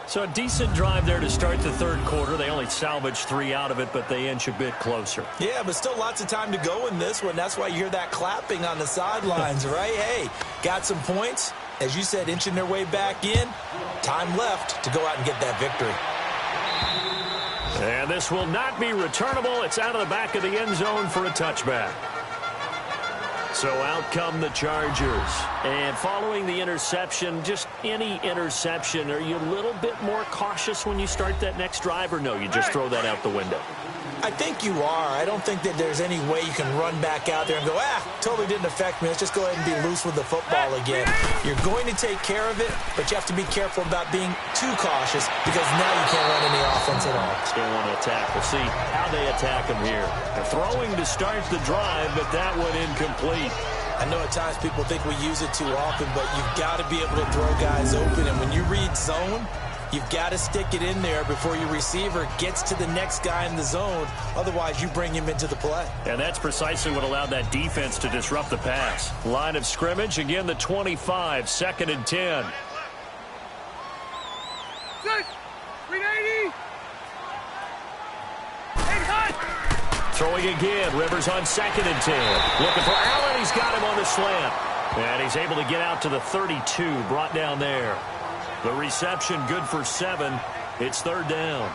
So a decent drive there to start the third quarter. They only salvaged 3 out of it, but they inch a bit closer. Yeah, but still lots of time to go in this one. That's why you hear that clapping on the sidelines, right? Hey, got some points. As you said, inching their way back in. Time left to go out and get that victory. And this will not be returnable. It's out of the back of the end zone for a touchback. So out come the Chargers. And following the interception, just any interception, are you a little bit more cautious when you start that next drive, or no, you just throw that out the window? I think you are. I don't think that there's any way you can run back out there and go, totally didn't affect me. Let's just go ahead and be loose with the football again. You're going to take care of it, but you have to be careful about being too cautious because now you can't run any offense at all. Still want to attack. We'll see how they attack him here. They're throwing to start the drive, but that one incomplete. I know at times people think we use it too often, but you've got to be able to throw guys open. And when you read zone, you've got to stick it in there before your receiver gets to the next guy in the zone. Otherwise, you bring him into the play. And that's precisely what allowed that defense to disrupt the pass. Line of scrimmage, again, the 25, 2nd and 10. Good. 380. And hot. Throwing again, Rivers on 2nd and 10. Looking for Allen, he's got him on the slant. And he's able to get out to the 32, brought down there. The reception good for 7. It's 3rd down.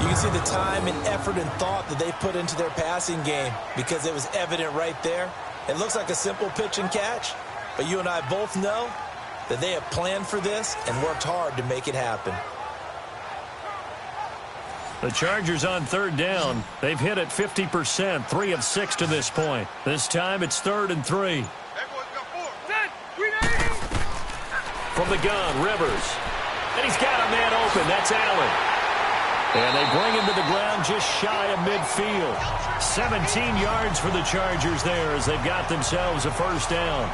You can see the time and effort and thought that they put into their passing game because it was evident right there. It looks like a simple pitch and catch, but you and I both know that they have planned for this and worked hard to make it happen. The Chargers on 3rd down. They've hit it 50%, 3 of 6 to this point. This time it's 3rd and 3. From the gun, Rivers. And he's got a man open. That's Allen. And they bring him to the ground just shy of midfield. 17 yards for the Chargers there as they've got themselves a first down.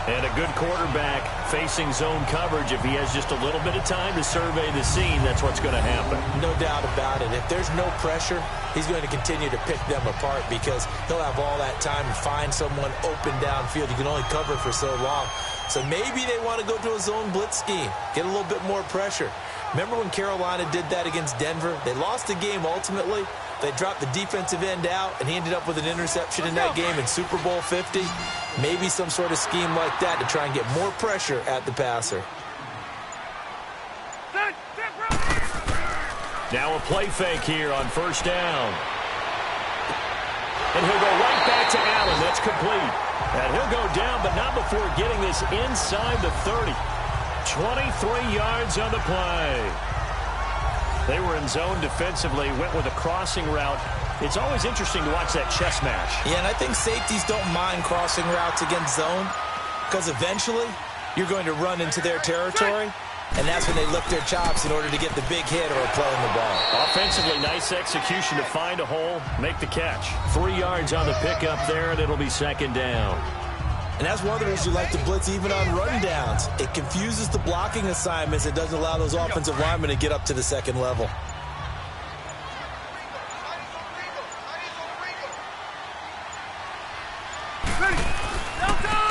And a good quarterback facing zone coverage. If he has just a little bit of time to survey the scene, that's what's going to happen. No doubt about it. If there's no pressure, he's going to continue to pick them apart because he'll have all that time to find someone open downfield. You can only cover for so long. So maybe they want to go to a zone blitz scheme, get a little bit more pressure. Remember when Carolina did that against Denver? They lost the game ultimately. They dropped the defensive end out, and he ended up with an interception in that game in Super Bowl 50. Maybe some sort of scheme like that to try and get more pressure at the passer. Now a play fake here on first down. And he'll go right back to Allen. That's complete. And he'll go down, but not before getting this inside the 30. 23 yards on the play. They were in zone defensively, went with a crossing route. It's always interesting to watch that chess match. Yeah, and I think safeties don't mind crossing routes against zone because eventually you're going to run into their territory, and that's when they lift their chops in order to get the big hit or a play on the ball. Offensively, nice execution to find a hole, make the catch. 3 yards on the pickup there, and it'll be 2nd down. And that's one of the reasons you like to blitz even on run downs. It confuses the blocking assignments. It doesn't allow those offensive linemen to get up to the second level.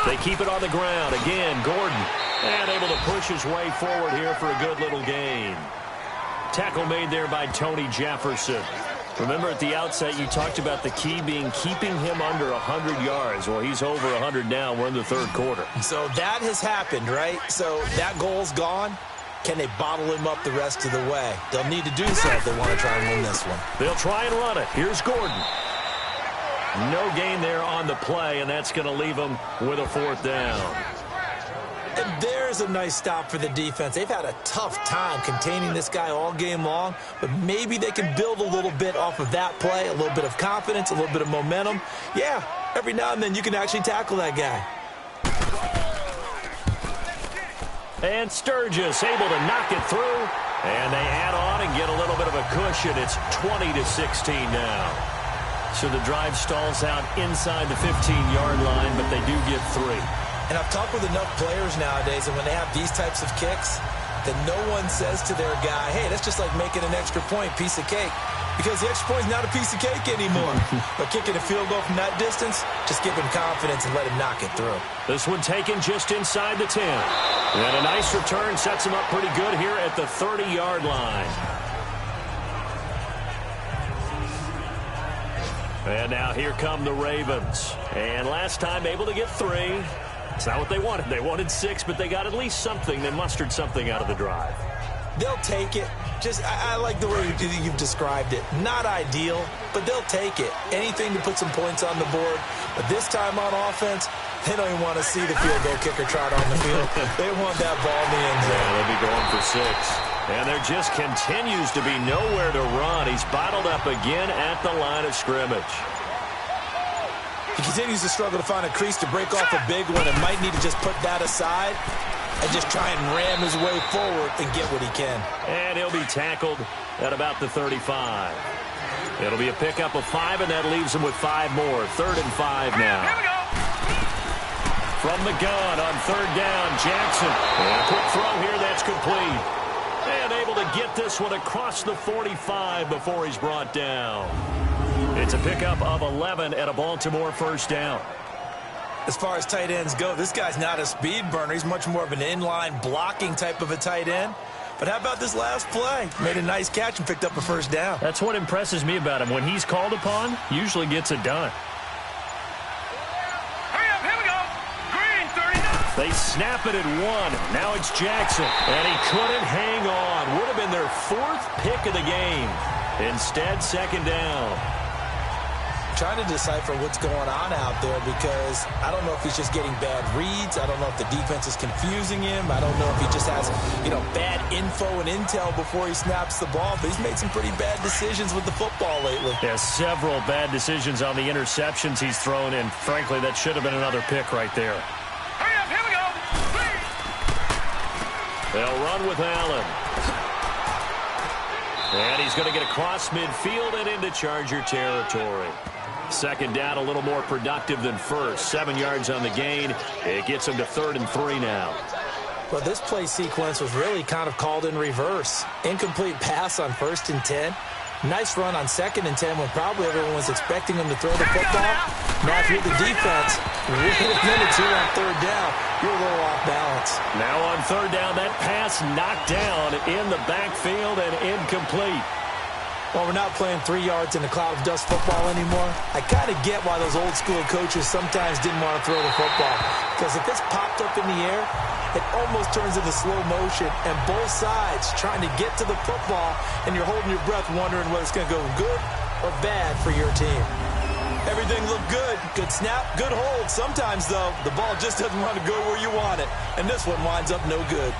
They keep it on the ground. Again, Gordon. And able to push his way forward here for a good little gain. Tackle made there by Tony Jefferson. Remember at the outset, you talked about the key being keeping him under 100 yards. Well, he's over 100 now. We're in the third quarter. So that has happened, right? So that goal's gone. Can they bottle him up the rest of the way? They'll need to do so if they want to try and win this one. They'll try and run it. Here's Gordon. No gain there on the play, and that's going to leave them with a fourth down. And there's a nice stop for the defense. They've had a tough time containing this guy all game long, but maybe they can build a little bit off of that play, a little bit of confidence, a little bit of momentum. Yeah, every now and then you can actually tackle that guy. And Sturgis able to knock it through, and they add on and get a little bit of a cushion. It's 20-16 now. So the drive stalls out inside the 15-yard line, but they do get 3. And I've talked with enough players nowadays, and when they have these types of kicks, that no one says to their guy, hey, that's just like making an extra point, piece of cake. Because the extra point is not a piece of cake anymore. But kicking a field goal from that distance, just give him confidence and let him knock it through. This one taken just inside the 10. And a nice return sets him up pretty good here at the 30-yard line. And now here come the Ravens. And last time able to get 3. It's not what they wanted. They wanted 6, but they got at least something. They mustered something out of the drive. They'll take it. I like the way you've described it. Not ideal, but they'll take it. Anything to put some points on the board. But this time on offense, they don't even want to see the field goal kicker trot on the field. They want that ball in the end zone. Yeah, they'll be going for 6. And there just continues to be nowhere to run. He's bottled up again at the line of scrimmage. He continues to struggle to find a crease to break off a big one and might need to just put that aside and just try and ram his way forward and get what he can. And he'll be tackled at about the 35. It'll be a pickup of 5, and that leaves him with 5 more. 3rd and 5 now. Here we go. From the gun on 3rd down, Jackson. And a quick throw here that's complete. And able to get this one across the 45 before he's brought down. It's a pickup of 11 at a Baltimore first down. As far as tight ends go, this guy's not a speed burner. He's much more of an inline blocking type of a tight end. But how about this last play? Made a nice catch and picked up a first down. That's what impresses me about him. When he's called upon, usually gets it done. Hurry up, here we go. Green, 39. They snap it at 1. Now it's Jackson. And he couldn't hang on. Would have been their 4th pick of the game. Instead, 2nd down. Trying to decipher what's going on out there because I don't know if he's just getting bad reads. I don't know if the defense is confusing him. I don't know if he just has, bad info and intel before he snaps the ball. But he's made some pretty bad decisions with the football lately. Yeah, several bad decisions on the interceptions he's thrown, and frankly, that should have been another pick right there. Hurry up, here we go. They'll run with Allen. And he's going to get across midfield and into Charger territory. 2nd down, a little more productive than first. 7 yards on the gain. It gets him to 3rd and 3 now. Well, this play sequence was really kind of called in reverse. Incomplete pass on 1st and 10. Nice run on 2nd and 10 when probably everyone was expecting him to throw the football. Now, if you're the defense, within a minute or 2 on 3rd down, you're a little off balance. Now on 3rd down, that pass knocked down in the backfield and incomplete. Well, we're not playing 3 yards in a cloud of dust football anymore. I kind of get why those old school coaches sometimes didn't want to throw the football. Because if it's popped up in the air, it almost turns into slow motion. And both sides trying to get to the football, and you're holding your breath wondering whether it's going to go good or bad for your team. Everything looked good. Good snap, good hold. Sometimes, though, the ball just doesn't want to go where you want it. And this one winds up no good.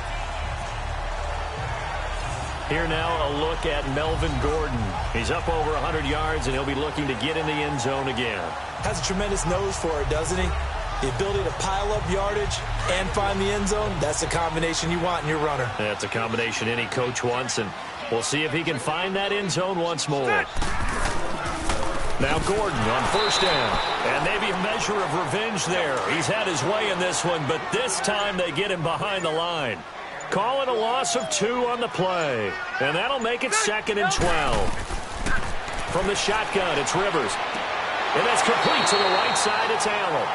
Here now a look at Melvin Gordon. He's up over 100 yards, and he'll be looking to get in the end zone again. Has a tremendous nose for it, doesn't he? The ability to pile up yardage and find the end zone, that's the combination you want in your runner. That's a combination any coach wants, and we'll see if he can find that end zone once more. Now Gordon on 1st down, and maybe a measure of revenge there. He's had his way in this one, but this time they get him behind the line. Call it a loss of 2 on the play, and that'll make it 2nd and 12. From the shotgun, it's Rivers. And that's complete to the right side, it's Allen.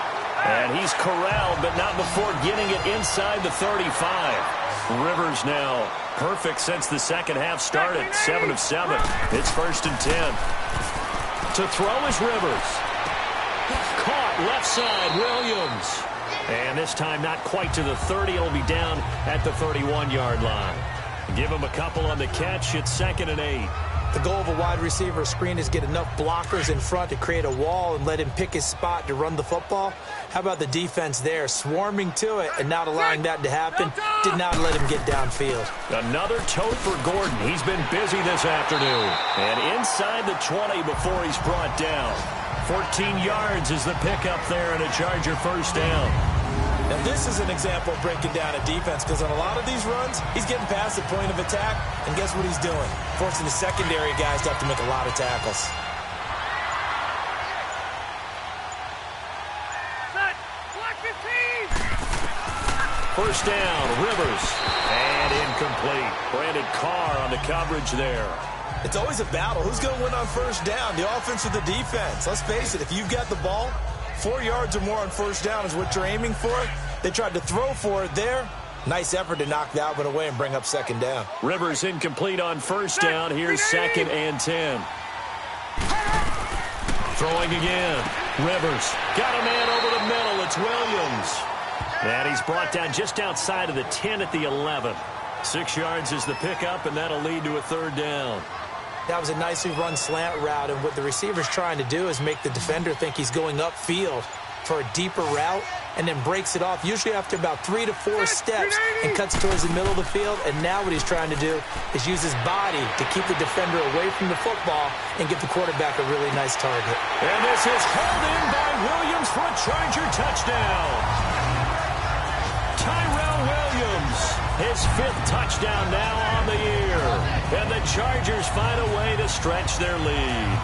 And he's corralled, but not before getting it inside the 35. Rivers now perfect since the second half started. 7 of 7. It's 1st and 10. To throw is Rivers. Caught left side, Williams. And this time not quite to the 30. It'll be down at the 31-yard line. Give him a couple on the catch. It's 2nd and 8. The goal of a wide receiver screen is get enough blockers in front to create a wall and let him pick his spot to run the football. How about the defense there, swarming to it and not allowing that to happen? Did not let him get downfield. Another tote for Gordon. He's been busy this afternoon. And inside the 20 before he's brought down. 14 yards is the pickup there and a Charger first down. Now, this is an example of breaking down a defense because on a lot of these runs, he's getting past the point of attack, and guess what he's doing? Forcing the secondary guys to have to make a lot of tackles. First down, Rivers, and incomplete. Brandon Carr on the coverage there. It's always a battle. Who's going to win on first down, the offense or the defense? Let's face it, if you've got the ball, 4 yards or more on first down is what you're aiming for. They tried to throw for it there. Nice effort to knock that one away and bring up second down. Rivers incomplete on first down. Here's 2nd and 10. Throwing again. Rivers got a man over the middle. It's Williams. And he's brought down just outside of the 10 at the 11. 6 yards is the pickup, and that'll lead to a 3rd down. That was a nicely run slant route, and what the receiver's trying to do is make the defender think he's going upfield for a deeper route and then breaks it off, usually after about 3 to 4 steps, and cuts towards the middle of the field. And now what he's trying to do is use his body to keep the defender away from the football and give the quarterback a really nice target. And this is held in by Williams for a Charger touchdown. Tyrell Williams, his 5th touchdown now on the year. And the Chargers find a way to stretch their lead.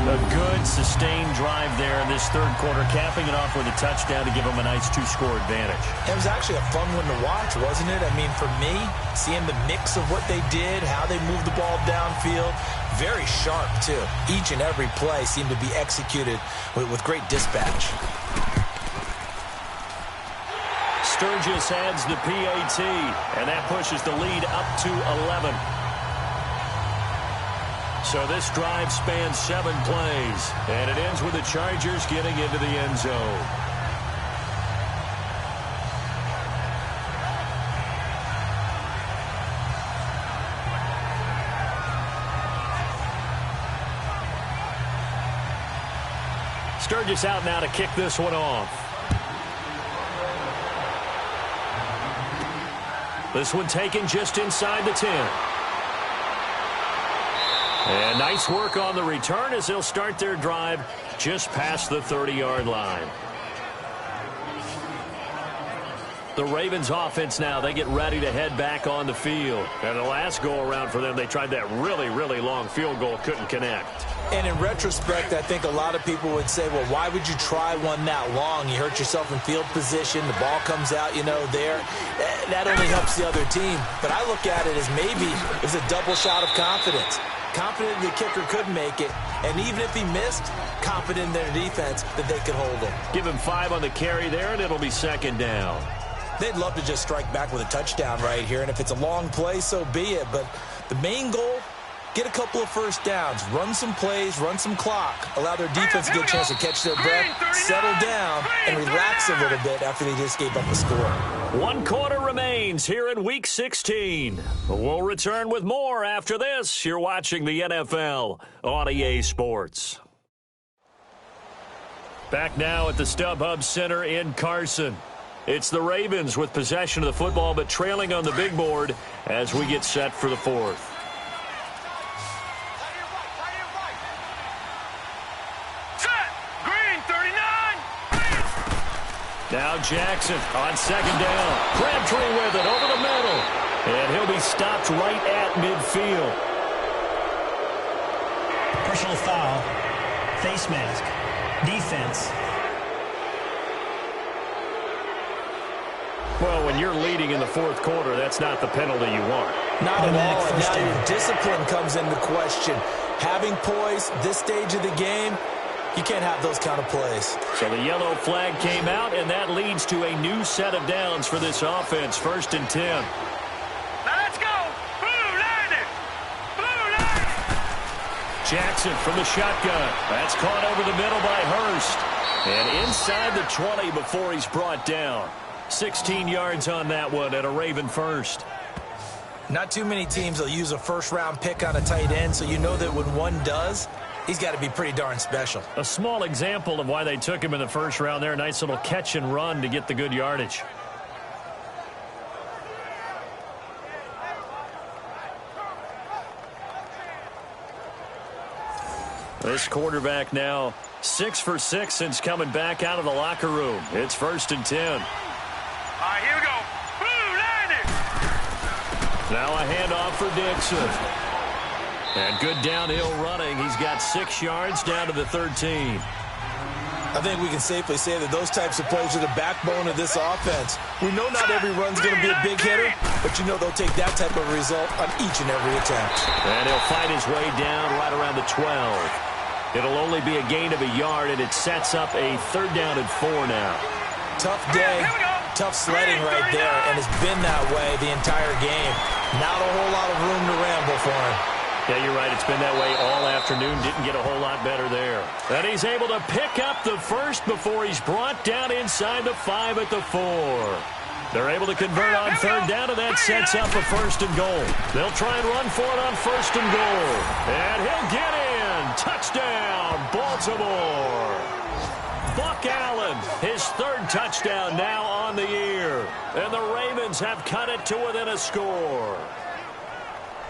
A good, sustained drive there in this 3rd quarter, capping it off with a touchdown to give them a nice 2-score advantage. It was actually a fun one to watch, wasn't it? I mean, for me, seeing the mix of what they did, how they moved the ball downfield, very sharp, too. Each and every play seemed to be executed with great dispatch. Sturgis adds the PAT, and that pushes the lead up to 11. So this drive spans 7 plays, and it ends with the Chargers getting into the end zone. Sturgis out now to kick this one off. This one taken just inside the 10. And nice work on the return as they'll start their drive just past the 30-yard line. The Ravens offense now, they get ready to head back on the field. And the last go-around for them, they tried that really, really long field goal, couldn't connect. And in retrospect, I think a lot of people would say, well, why would you try one that long? You hurt yourself in field position. The ball comes out, there. That only helps the other team. But I look at it as maybe it was a double shot of confidence. Confident the kicker could make it. And even if he missed, confident in their defense that they could hold him. Give him 5 on the carry there, and it'll be 2nd down. They'd love to just strike back with a touchdown right here. And if it's a long play, so be it. But the main goal, get a couple of first downs, run some plays, run some clock, allow their defense to get a chance to catch their breath, settle down, and relax a little bit after they just gave up a score. 1 quarter remains here in Week 16. We'll return with more after this. You're watching the NFL on EA Sports. Back now at the StubHub Center in Carson. It's the Ravens with possession of the football, but trailing on the big board as we get set for the 4th. Now Jackson on 2nd down. Crabtree with it over the middle. And he'll be stopped right at midfield. Personal foul. Face mask. Defense. Well, when you're leading in the 4th quarter, that's not the penalty you want. Not at all. And now your discipline comes into question. Having poise this stage of the game, You can't have those kind of plays. So the yellow flag came out, and that leads to a new set of downs for this offense. 1st and 10. Now let's go. Blue line it. Blue line it. Jackson from the shotgun. That's caught over the middle by Hurst. And inside the 20 before he's brought down. 16 yards on that one at a Raven first. Not too many teams will use a first-round pick on a tight end, so you know that when one does, he's got to be pretty darn special. A small example of why they took him in the first round there. Nice little catch and run to get the good yardage. This quarterback now 6 for 6 since coming back out of the locker room. It's 1st and 10. All right, here we go. Blue line it. Now a handoff for Dixon. And good downhill running. He's got 6 yards down to the 13. I think we can safely say that those types of plays are the backbone of this offense. We know not every run's going to be a big hitter, but you know they'll take that type of result on each and every attempt. And he'll find his way down right around the 12. It'll only be a gain of a yard, and it sets up a 3rd down and 4 now. Tough day, tough sledding right there, and it's been that way the entire game. Not a whole lot of room to ramble for him. Yeah, you're right. It's been that way all afternoon. Didn't get a whole lot better there. And he's able to pick up the first before he's brought down inside the 5 at the 4. They're able to convert on 3rd down, and that sets up a 1st and goal. They'll try and run for it on 1st and goal. And he'll get in. Touchdown, Baltimore. Buck Allen, his 3rd touchdown now on the year. And the Ravens have cut it to within a score.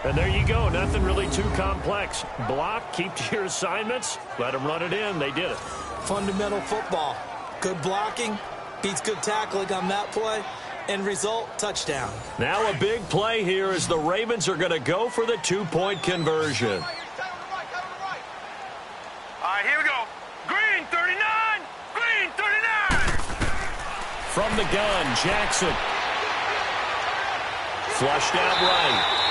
And there you go. Nothing really too complex. Block, keep to your assignments, let them run it in. They did it. Fundamental football. Good blocking, beats good tackling on that play. End result, touchdown. Now a big play here as the Ravens are going to go for the 2-point conversion. All right, here we go. Green 39. Green 39. From the gun, Jackson. Flushed out right.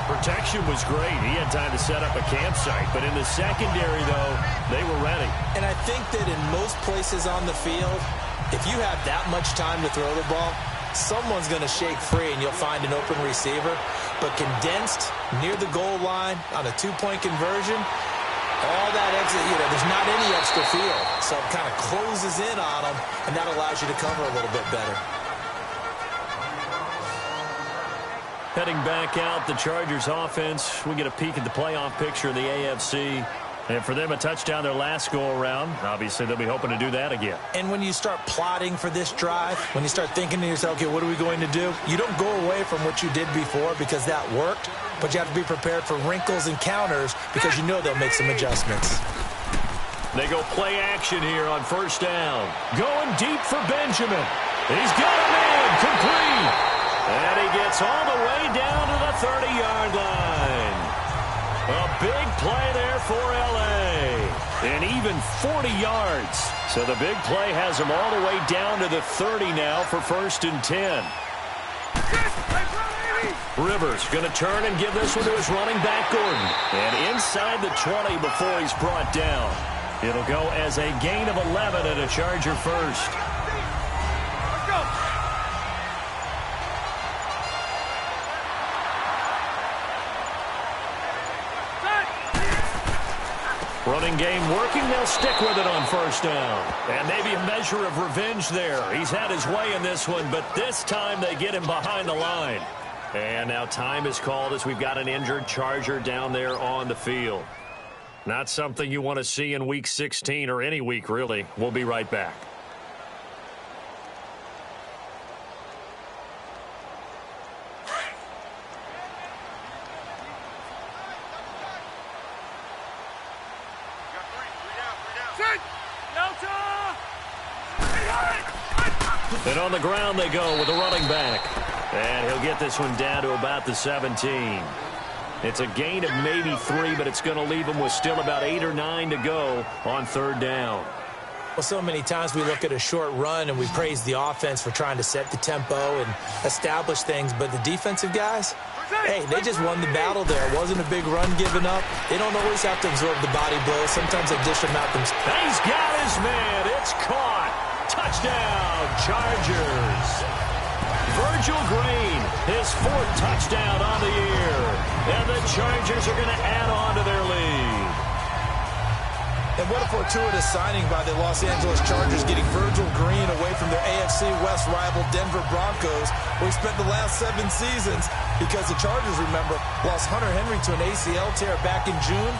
Protection was great. He had time to set up a campsite. But in the secondary, though, they were ready. And I think that in most places on the field, if you have that much time to throw the ball, someone's going to shake free and you'll find an open receiver. But condensed near the goal line on a 2-point conversion, all that exit, there's not any extra field. So it kind of closes in on them, and that allows you to cover a little bit better. Heading back out, the Chargers offense. We get a peek at the playoff picture of the AFC. And for them, a touchdown their last go-around. Obviously, they'll be hoping to do that again. And when you start plotting for this drive, when you start thinking to yourself, okay, what are we going to do? You don't go away from what you did before because that worked, but you have to be prepared for wrinkles and counters because you know they'll make some adjustments. They go play action here on 1st down. Going deep for Benjamin. He's got a man complete. And he gets all the way down to the 30-yard line. A big play there for L.A. And even 40 yards. So the big play has him all the way down to the 30 now for 1st and 10. Rivers going to turn and give this one to his running back, Gordon. And inside the 20 before he's brought down. It'll go as a gain of 11 and a Charger first. Let's go. Running game working. They'll stick with it on 1st down. And maybe a measure of revenge there. He's had his way in this one, but this time they get him behind the line. And now time is called as we've got an injured Charger down there on the field. Not something you want to see in Week 16 or any week, really. We'll be right back. And on the ground they go with the running back. And he'll get this one down to about the 17. It's a gain of maybe 3, but it's going to leave him with still about 8 or 9 to go on 3rd down. Well, so many times we look at a short run and we praise the offense for trying to set the tempo and establish things, but the defensive guys, hey, they just won the battle there. It wasn't a big run given up. They don't always have to absorb the body blows. Sometimes they dish them out themselves. He's got his man. It's caught. Touchdown, Chargers. Virgil Green, his 4th touchdown on the year. And the Chargers are going to add on to their lead. And what a fortuitous signing by the Los Angeles Chargers, getting Virgil Green away from their AFC West rival Denver Broncos, where he spent the last 7 seasons, because the Chargers, remember, lost Hunter Henry to an ACL tear back in June.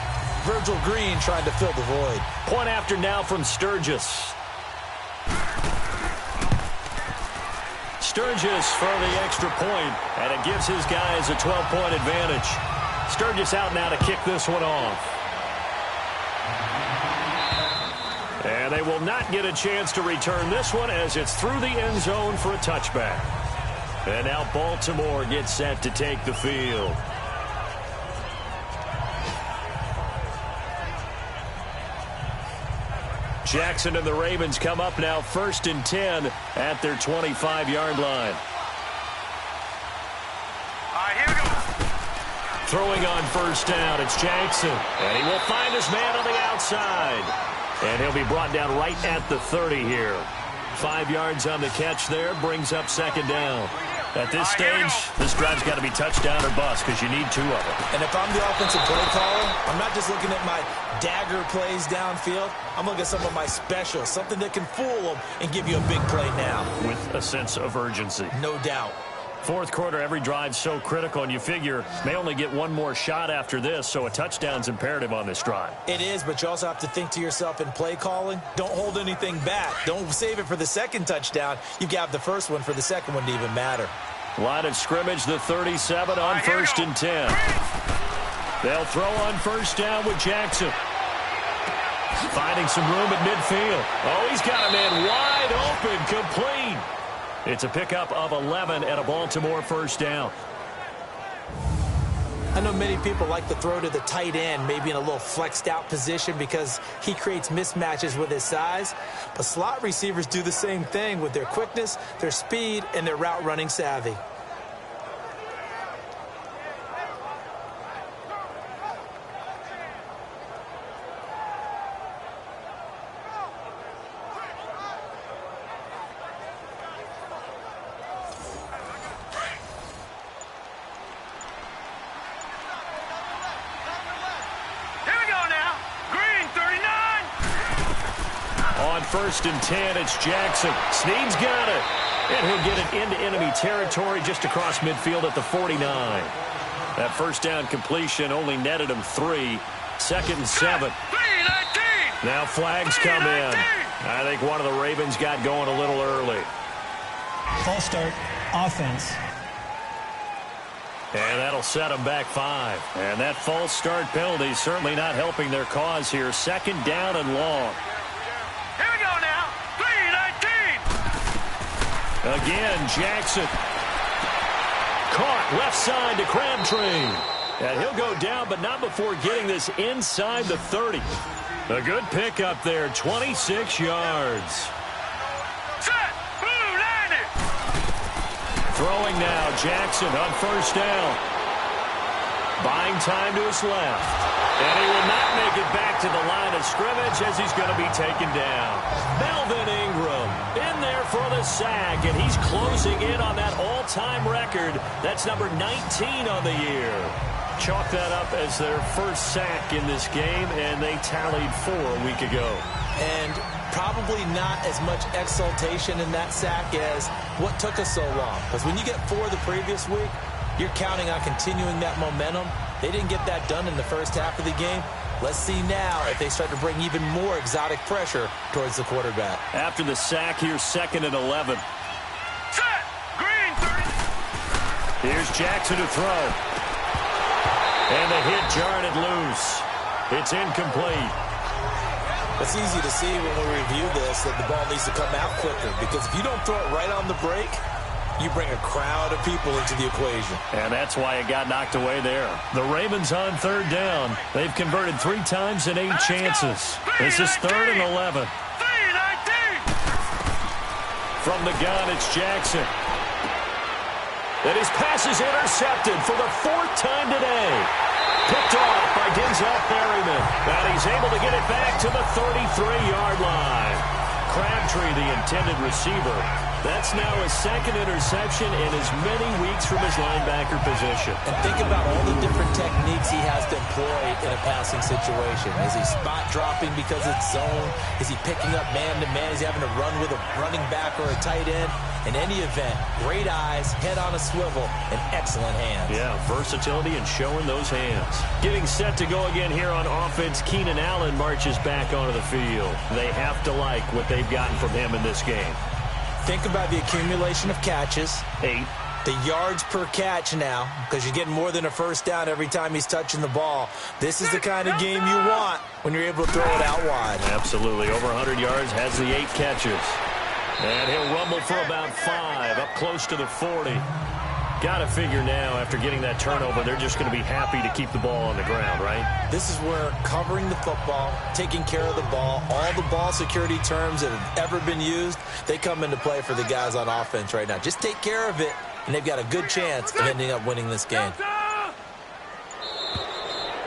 Virgil Green trying to fill the void. Point after now from Sturgis. Sturgis for the extra point, and it gives his guys a 12-point advantage. Sturgis out now to kick this one off. And they will not get a chance to return this one as it's through the end zone for a touchback. And now Baltimore gets set to take the field. Jackson and the Ravens come up now 1st and 10 at their 25-yard line. All right, here we go. Throwing on 1st down, it's Jackson. And he will find his man on the outside. And he'll be brought down right at the 30 here. 5 yards on the catch there, brings up 2nd down. At this stage, this drive's got to be touchdown or bust because you need 2 of them. And if I'm the offensive play caller, I'm not just looking at my dagger plays downfield. I'm looking at some of my specials, something that can fool them and give you a big play now. With a sense of urgency. No doubt. 4th quarter, every drive's so critical, and you figure may only get one more shot after this, so a touchdown's imperative on this drive. It is, but you also have to think to yourself in play calling, don't hold anything back. Don't save it for the 2nd touchdown. You've got the first one for the 2nd one to even matter. Line of scrimmage, the 37 on 1st and 10. They'll throw on 1st down with Jackson. Finding some room at midfield. Oh, he's got a man wide open, complete. It's a pickup of 11 at a Baltimore 1st down. I know many people like to throw to the tight end, maybe in a little flexed out position because he creates mismatches with his size. But slot receivers do the same thing with their quickness, their speed, and their route running savvy. On 1st and 10, it's Jackson. Snead's got it. And he'll get it into enemy territory just across midfield at the 49. That 1st down completion only netted him 3. 2nd and 7. Now flags come in. I think one of the Ravens got going a little early. False start, offense. And that'll set them back 5. And that false start penalty is certainly not helping their cause here. 2nd down and long. Here we go now. 3-19. Again, Jackson. Caught left side to Crabtree. And he'll go down, but not before getting this inside the 30. A good pickup there, 26 yards. Set. Blue landed. Throwing now, Jackson on 1st down. Buying time to his left. And he will not make it back to the line of scrimmage as he's going to be taken down. Melvin Ingram in there for the sack, and he's closing in on that all-time record. That's number 19 on the year. Chalk that up as their first sack in this game, and they tallied 4 a week ago. And probably not as much exultation in that sack as what took us so long. Because when you get 4 the previous week, you're counting on continuing that momentum. They didn't get that done in the first half of the game. Let's see now if they start to bring even more exotic pressure towards the quarterback. After the sack, here's 2nd and 11. Set. Green 30. Here's Jackson to throw. And the hit jarred it loose. It's incomplete. It's easy to see when we review this that the ball needs to come out quicker, because if you don't throw it right on the break, you bring a crowd of people into the equation. And that's why it got knocked away there. The Ravens on 3rd down. They've converted 3 times in 8 chances. This is 3rd and 11. 3-19. From the gun, it's Jackson. And his pass is intercepted for the 4th time today. Picked off by Denzel Perryman. And he's able to get it back to the 33-yard line. Crabtree, the intended receiver. That's now his 2nd interception in as many weeks from his linebacker position. And think about all the different techniques he has to employ in a passing situation. Is he spot dropping because it's zone? Is he picking up man-to-man? Is he having to run with a running back or a tight end? In any event, great eyes, head on a swivel, and excellent hands. Yeah, versatility and showing those hands. Getting set to go again here on offense, Keenan Allen marches back onto the field. They have to like what they've gotten from him in this game. Think about the accumulation of catches. 8. The yards per catch now, because you're getting more than a first down every time he's touching the ball. This is the kind of game you want when you're able to throw it out wide. Absolutely. Over 100 yards, has the 8 catches. And he'll rumble for about 5, up close to the 40. Got to figure now, after getting that turnover, they're just going to be happy to keep the ball on the ground, right? This is where covering the football, taking care of the ball, all the ball security terms that have ever been used, they come into play for the guys on offense right now. Just take care of it, and they've got a good chance of ending up winning this game.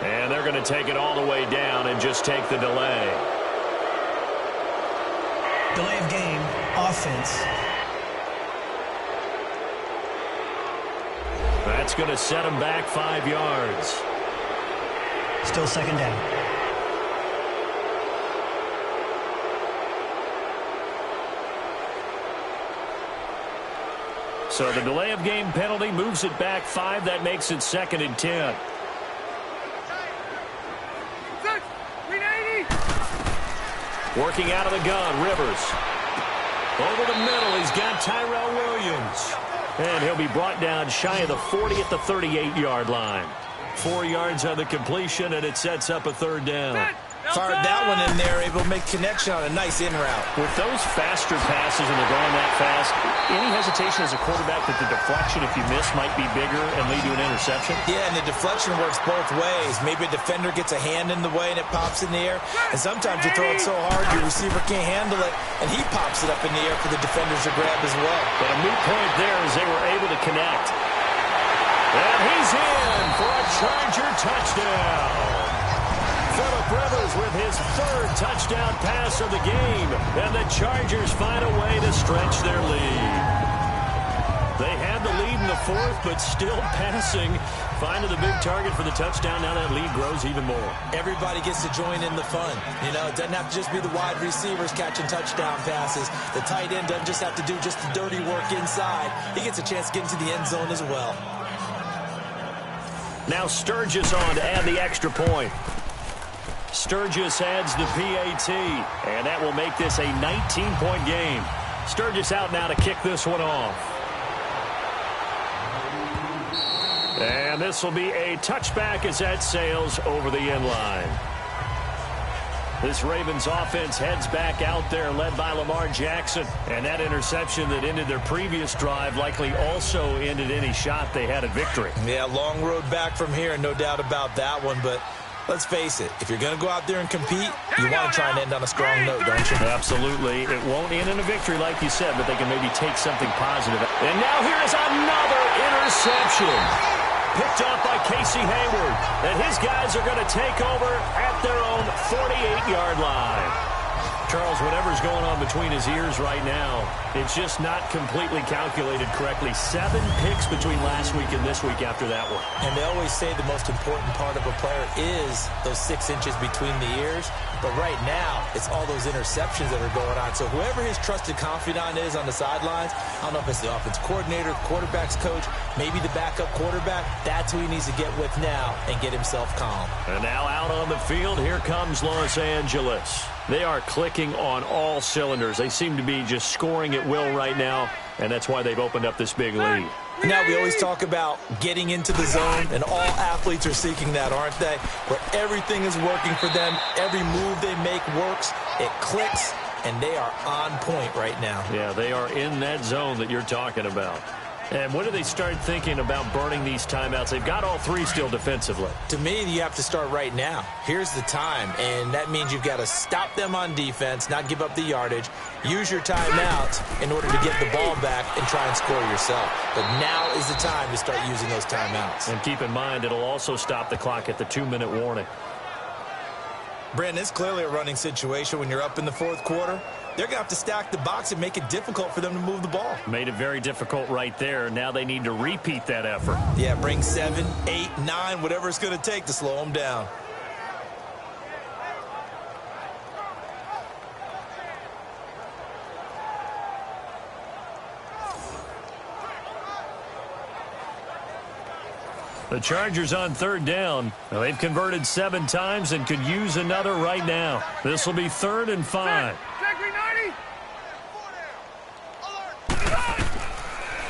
And they're going to take it all the way down and just take the delay. Delay of game, offense. That's going to set him back 5 yards. Still 2nd down. So the delay of game penalty moves it back 5. That makes it 2nd and 10. Working out of the gun, Rivers. Over the middle, he's got Tyrell Williams. And he'll be brought down shy of the 40 at the 38-yard line. 4 yards on the completion, and it sets up a 3rd down. Fired that one in there, able to make connection on a nice in route. With those faster passes and they're going that fast, any hesitation as a quarterback that the deflection, if you miss, might be bigger and lead to an interception? Yeah, and the deflection works both ways. Maybe a defender gets a hand in the way and it pops in the air. And sometimes you throw it so hard your receiver can't handle it, and he pops it up in the air for the defenders to grab as well. But a moot point there as they were able to connect. And he's in for a Charger touchdown. Phillip Rivers with his 3rd touchdown pass of the game. And the Chargers find a way to stretch their lead. They had the lead in the 4th, but still passing. Finding the big target for the touchdown. Now that lead grows even more. Everybody gets to join in the fun. You know, it doesn't have to just be the wide receivers catching touchdown passes. The tight end doesn't just have to do just the dirty work inside. He gets a chance to get into the end zone as well. Now Sturgis on to add the extra point. Sturgis adds the PAT, and that will make this a 19-point game. Sturgis out now to kick this one off. And this will be a touchback as that sails over the end line. This Ravens offense heads back out there, led by Lamar Jackson. And that interception that ended their previous drive likely also ended any shot they had at victory. Yeah, long road back from here, no doubt about that one. But let's face it, if you're going to go out there and compete, you want to try and end on a strong note, don't you? Absolutely. It won't end in a victory like you said, but they can maybe take something positive. And now here's another interception. Picked up by Casey Hayward. And his guys are going to take over at their own 48-yard line. Charles, whatever's going on between his ears right now, it's just not completely calculated correctly. 7 picks between last week and this week after that one. And they always say the most important part of a player is those 6 inches between the ears. But right now, it's all those interceptions that are going on. So whoever his trusted confidant is on the sidelines, I don't know if it's the offense coordinator, the quarterback's coach, maybe the backup quarterback, that's who he needs to get with now and get himself calm. And now out on the field, here comes Los Angeles. They are clicking on all cylinders. They seem to be just scoring at will right now, and that's why they've opened up this big lead. Now, we always talk about getting into the zone, and all athletes are seeking that, aren't they? Where everything is working for them, every move they make works, it clicks, and they are on point right now. Yeah, they are in that zone that you're talking about. And when do they start thinking about burning these timeouts? They've got all three still defensively. To me, you have to start right now. Here's the time, and that means you've got to stop them on defense, not give up the yardage, use your timeouts in order to get the ball back and try and score yourself. But now is the time to start using those timeouts. And keep in mind, it'll also stop the clock at the 2-minute warning. Brandon, it's clearly a running situation when you're up in the fourth quarter. They're going to have to stack the box and make it difficult for them to move the ball. Made it very difficult right there. Now they need to repeat that effort. Yeah, bring 7, 8, 9, whatever it's going to take to slow them down. The Chargers on third down. Now, they've converted 7 times and could use another right now. This will be 3rd and 5.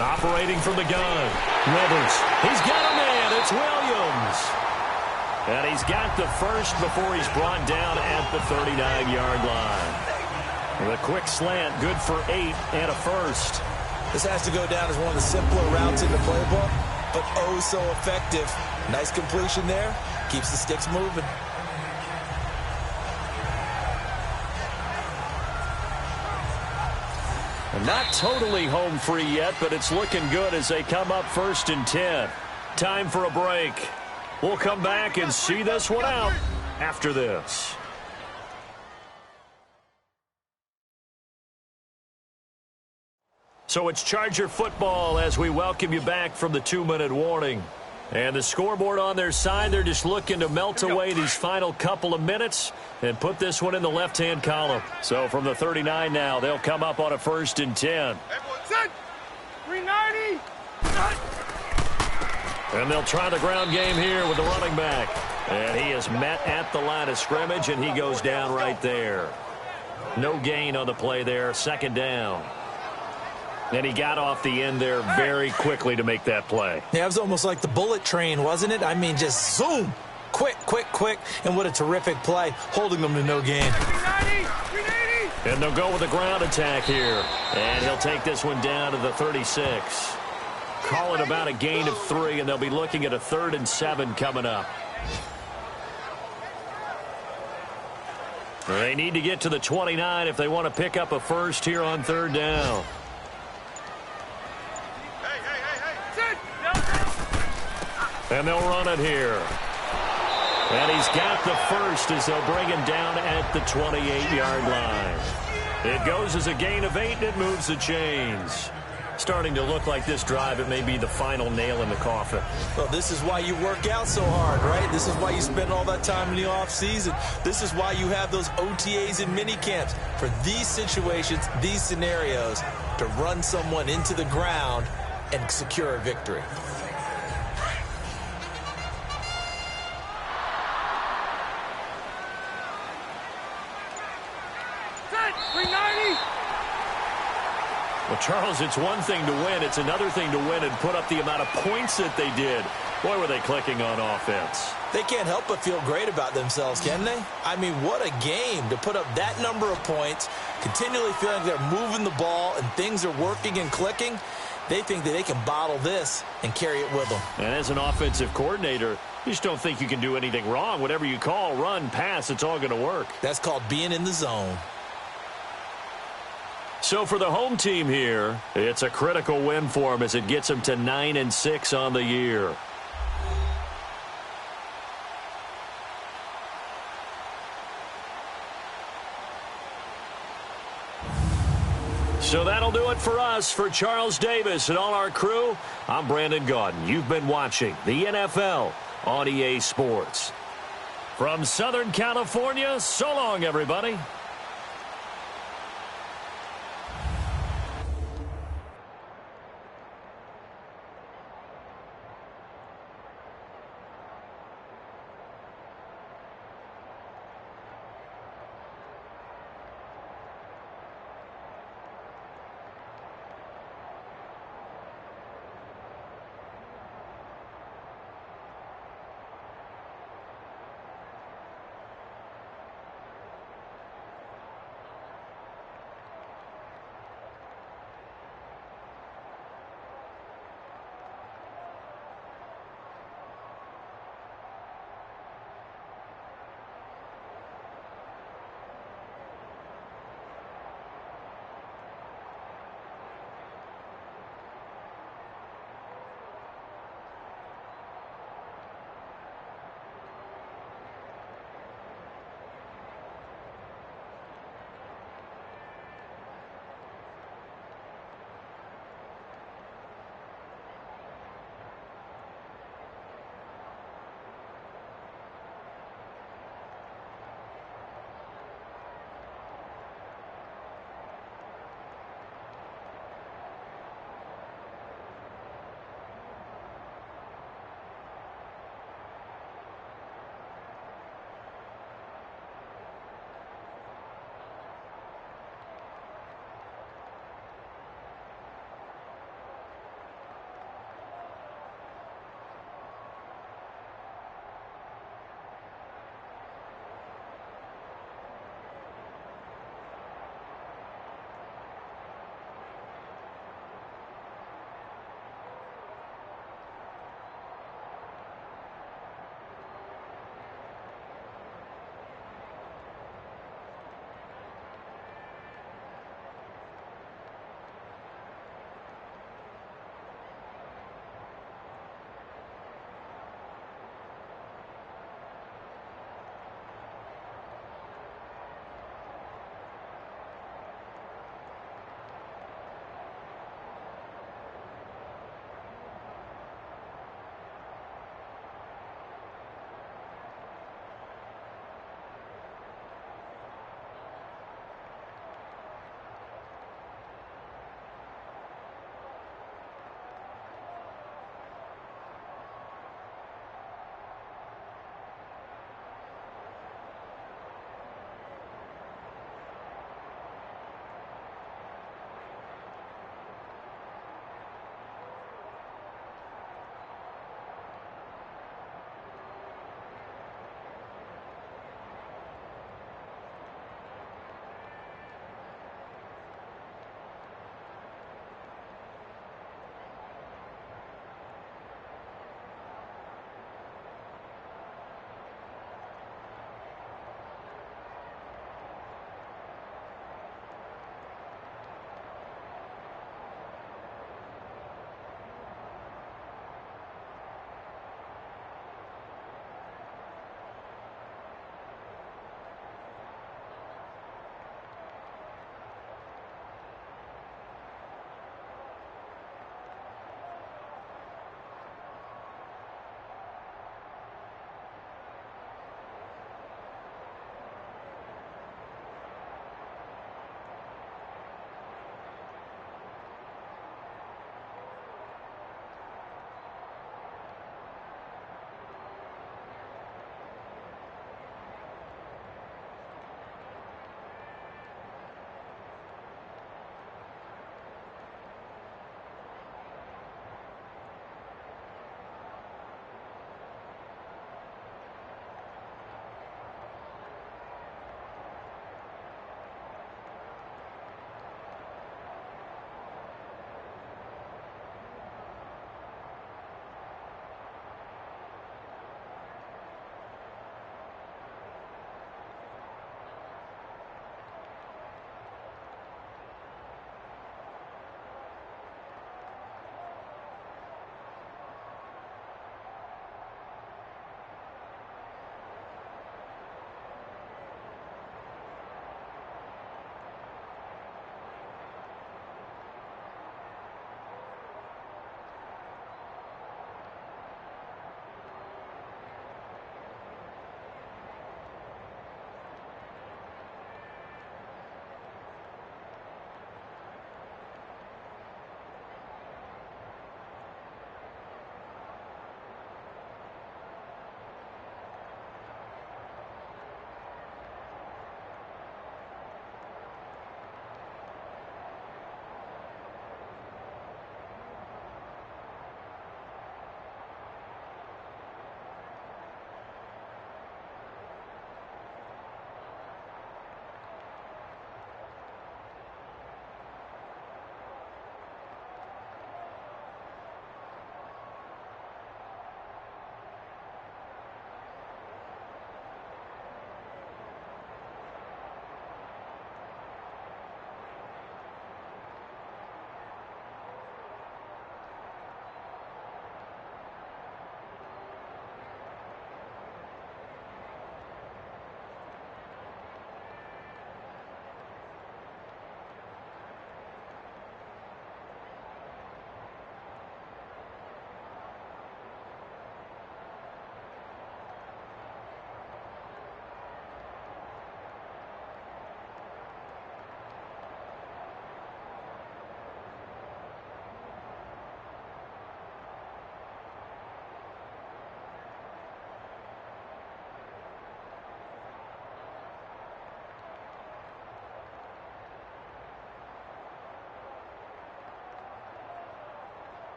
Operating from the gun. Rivers. He's got a man. It's Williams. And he's got the first before he's brought down at the 39-yard line. The quick slant, good for 8 and a first. This has to go down as one of the simpler routes in the playbook, but oh so effective. Nice completion there. Keeps the sticks moving. Not totally home free yet, but it's looking good as they come up 1st and 10. Time for a break. We'll come back and see this one out after this. So it's Charger football as we welcome you back from the 2-minute warning. And the scoreboard on their side, they're just looking to melt away these final couple of minutes and put this one in the left-hand column. So from the 39 now, they'll come up on a 1st and 10. 390. And they'll try the ground game here with the running back. And he is met at the line of scrimmage, and he goes down right there. No gain on the play there, 2nd down. And he got off the end there very quickly to make that play. Yeah, it was almost like the bullet train, wasn't it? I mean, just zoom. Quick, quick, quick. And what a terrific play, holding them to no gain. 390. And they'll go with a ground attack here. And he'll take this one down to the 36. Call it about a gain of 3, and they'll be looking at a 3rd and 7 coming up. They need to get to the 29 if they want to pick up a first here on 3rd down. And they'll run it here. And he's got the first as they'll bring him down at the 28-yard line. It goes as a gain of 8, and it moves the chains. Starting to look like this drive, it may be the final nail in the coffin. Well, this is why you work out so hard, right? This is why you spend all that time in the offseason. This is why you have those OTAs and mini camps. For these situations, these scenarios, to run someone into the ground and secure a victory. Well, Charles, it's one thing to win. It's another thing to win and put up the amount of points that they did. Boy, were they clicking on offense. They can't help but feel great about themselves, can they? I mean, what a game to put up that number of points, continually feeling they're moving the ball and things are working and clicking. They think that they can bottle this and carry it with them. And as an offensive coordinator, you just don't think you can do anything wrong. Whatever you call, run, pass, it's all going to work. That's called being in the zone. So for the home team here, it's a critical win for them as it gets them to 9-6 on the year. So that'll do it for us. For Charles Davis and all our crew, I'm Brandon Gaudin. You've been watching the NFL on EA Sports. From Southern California, so long, everybody.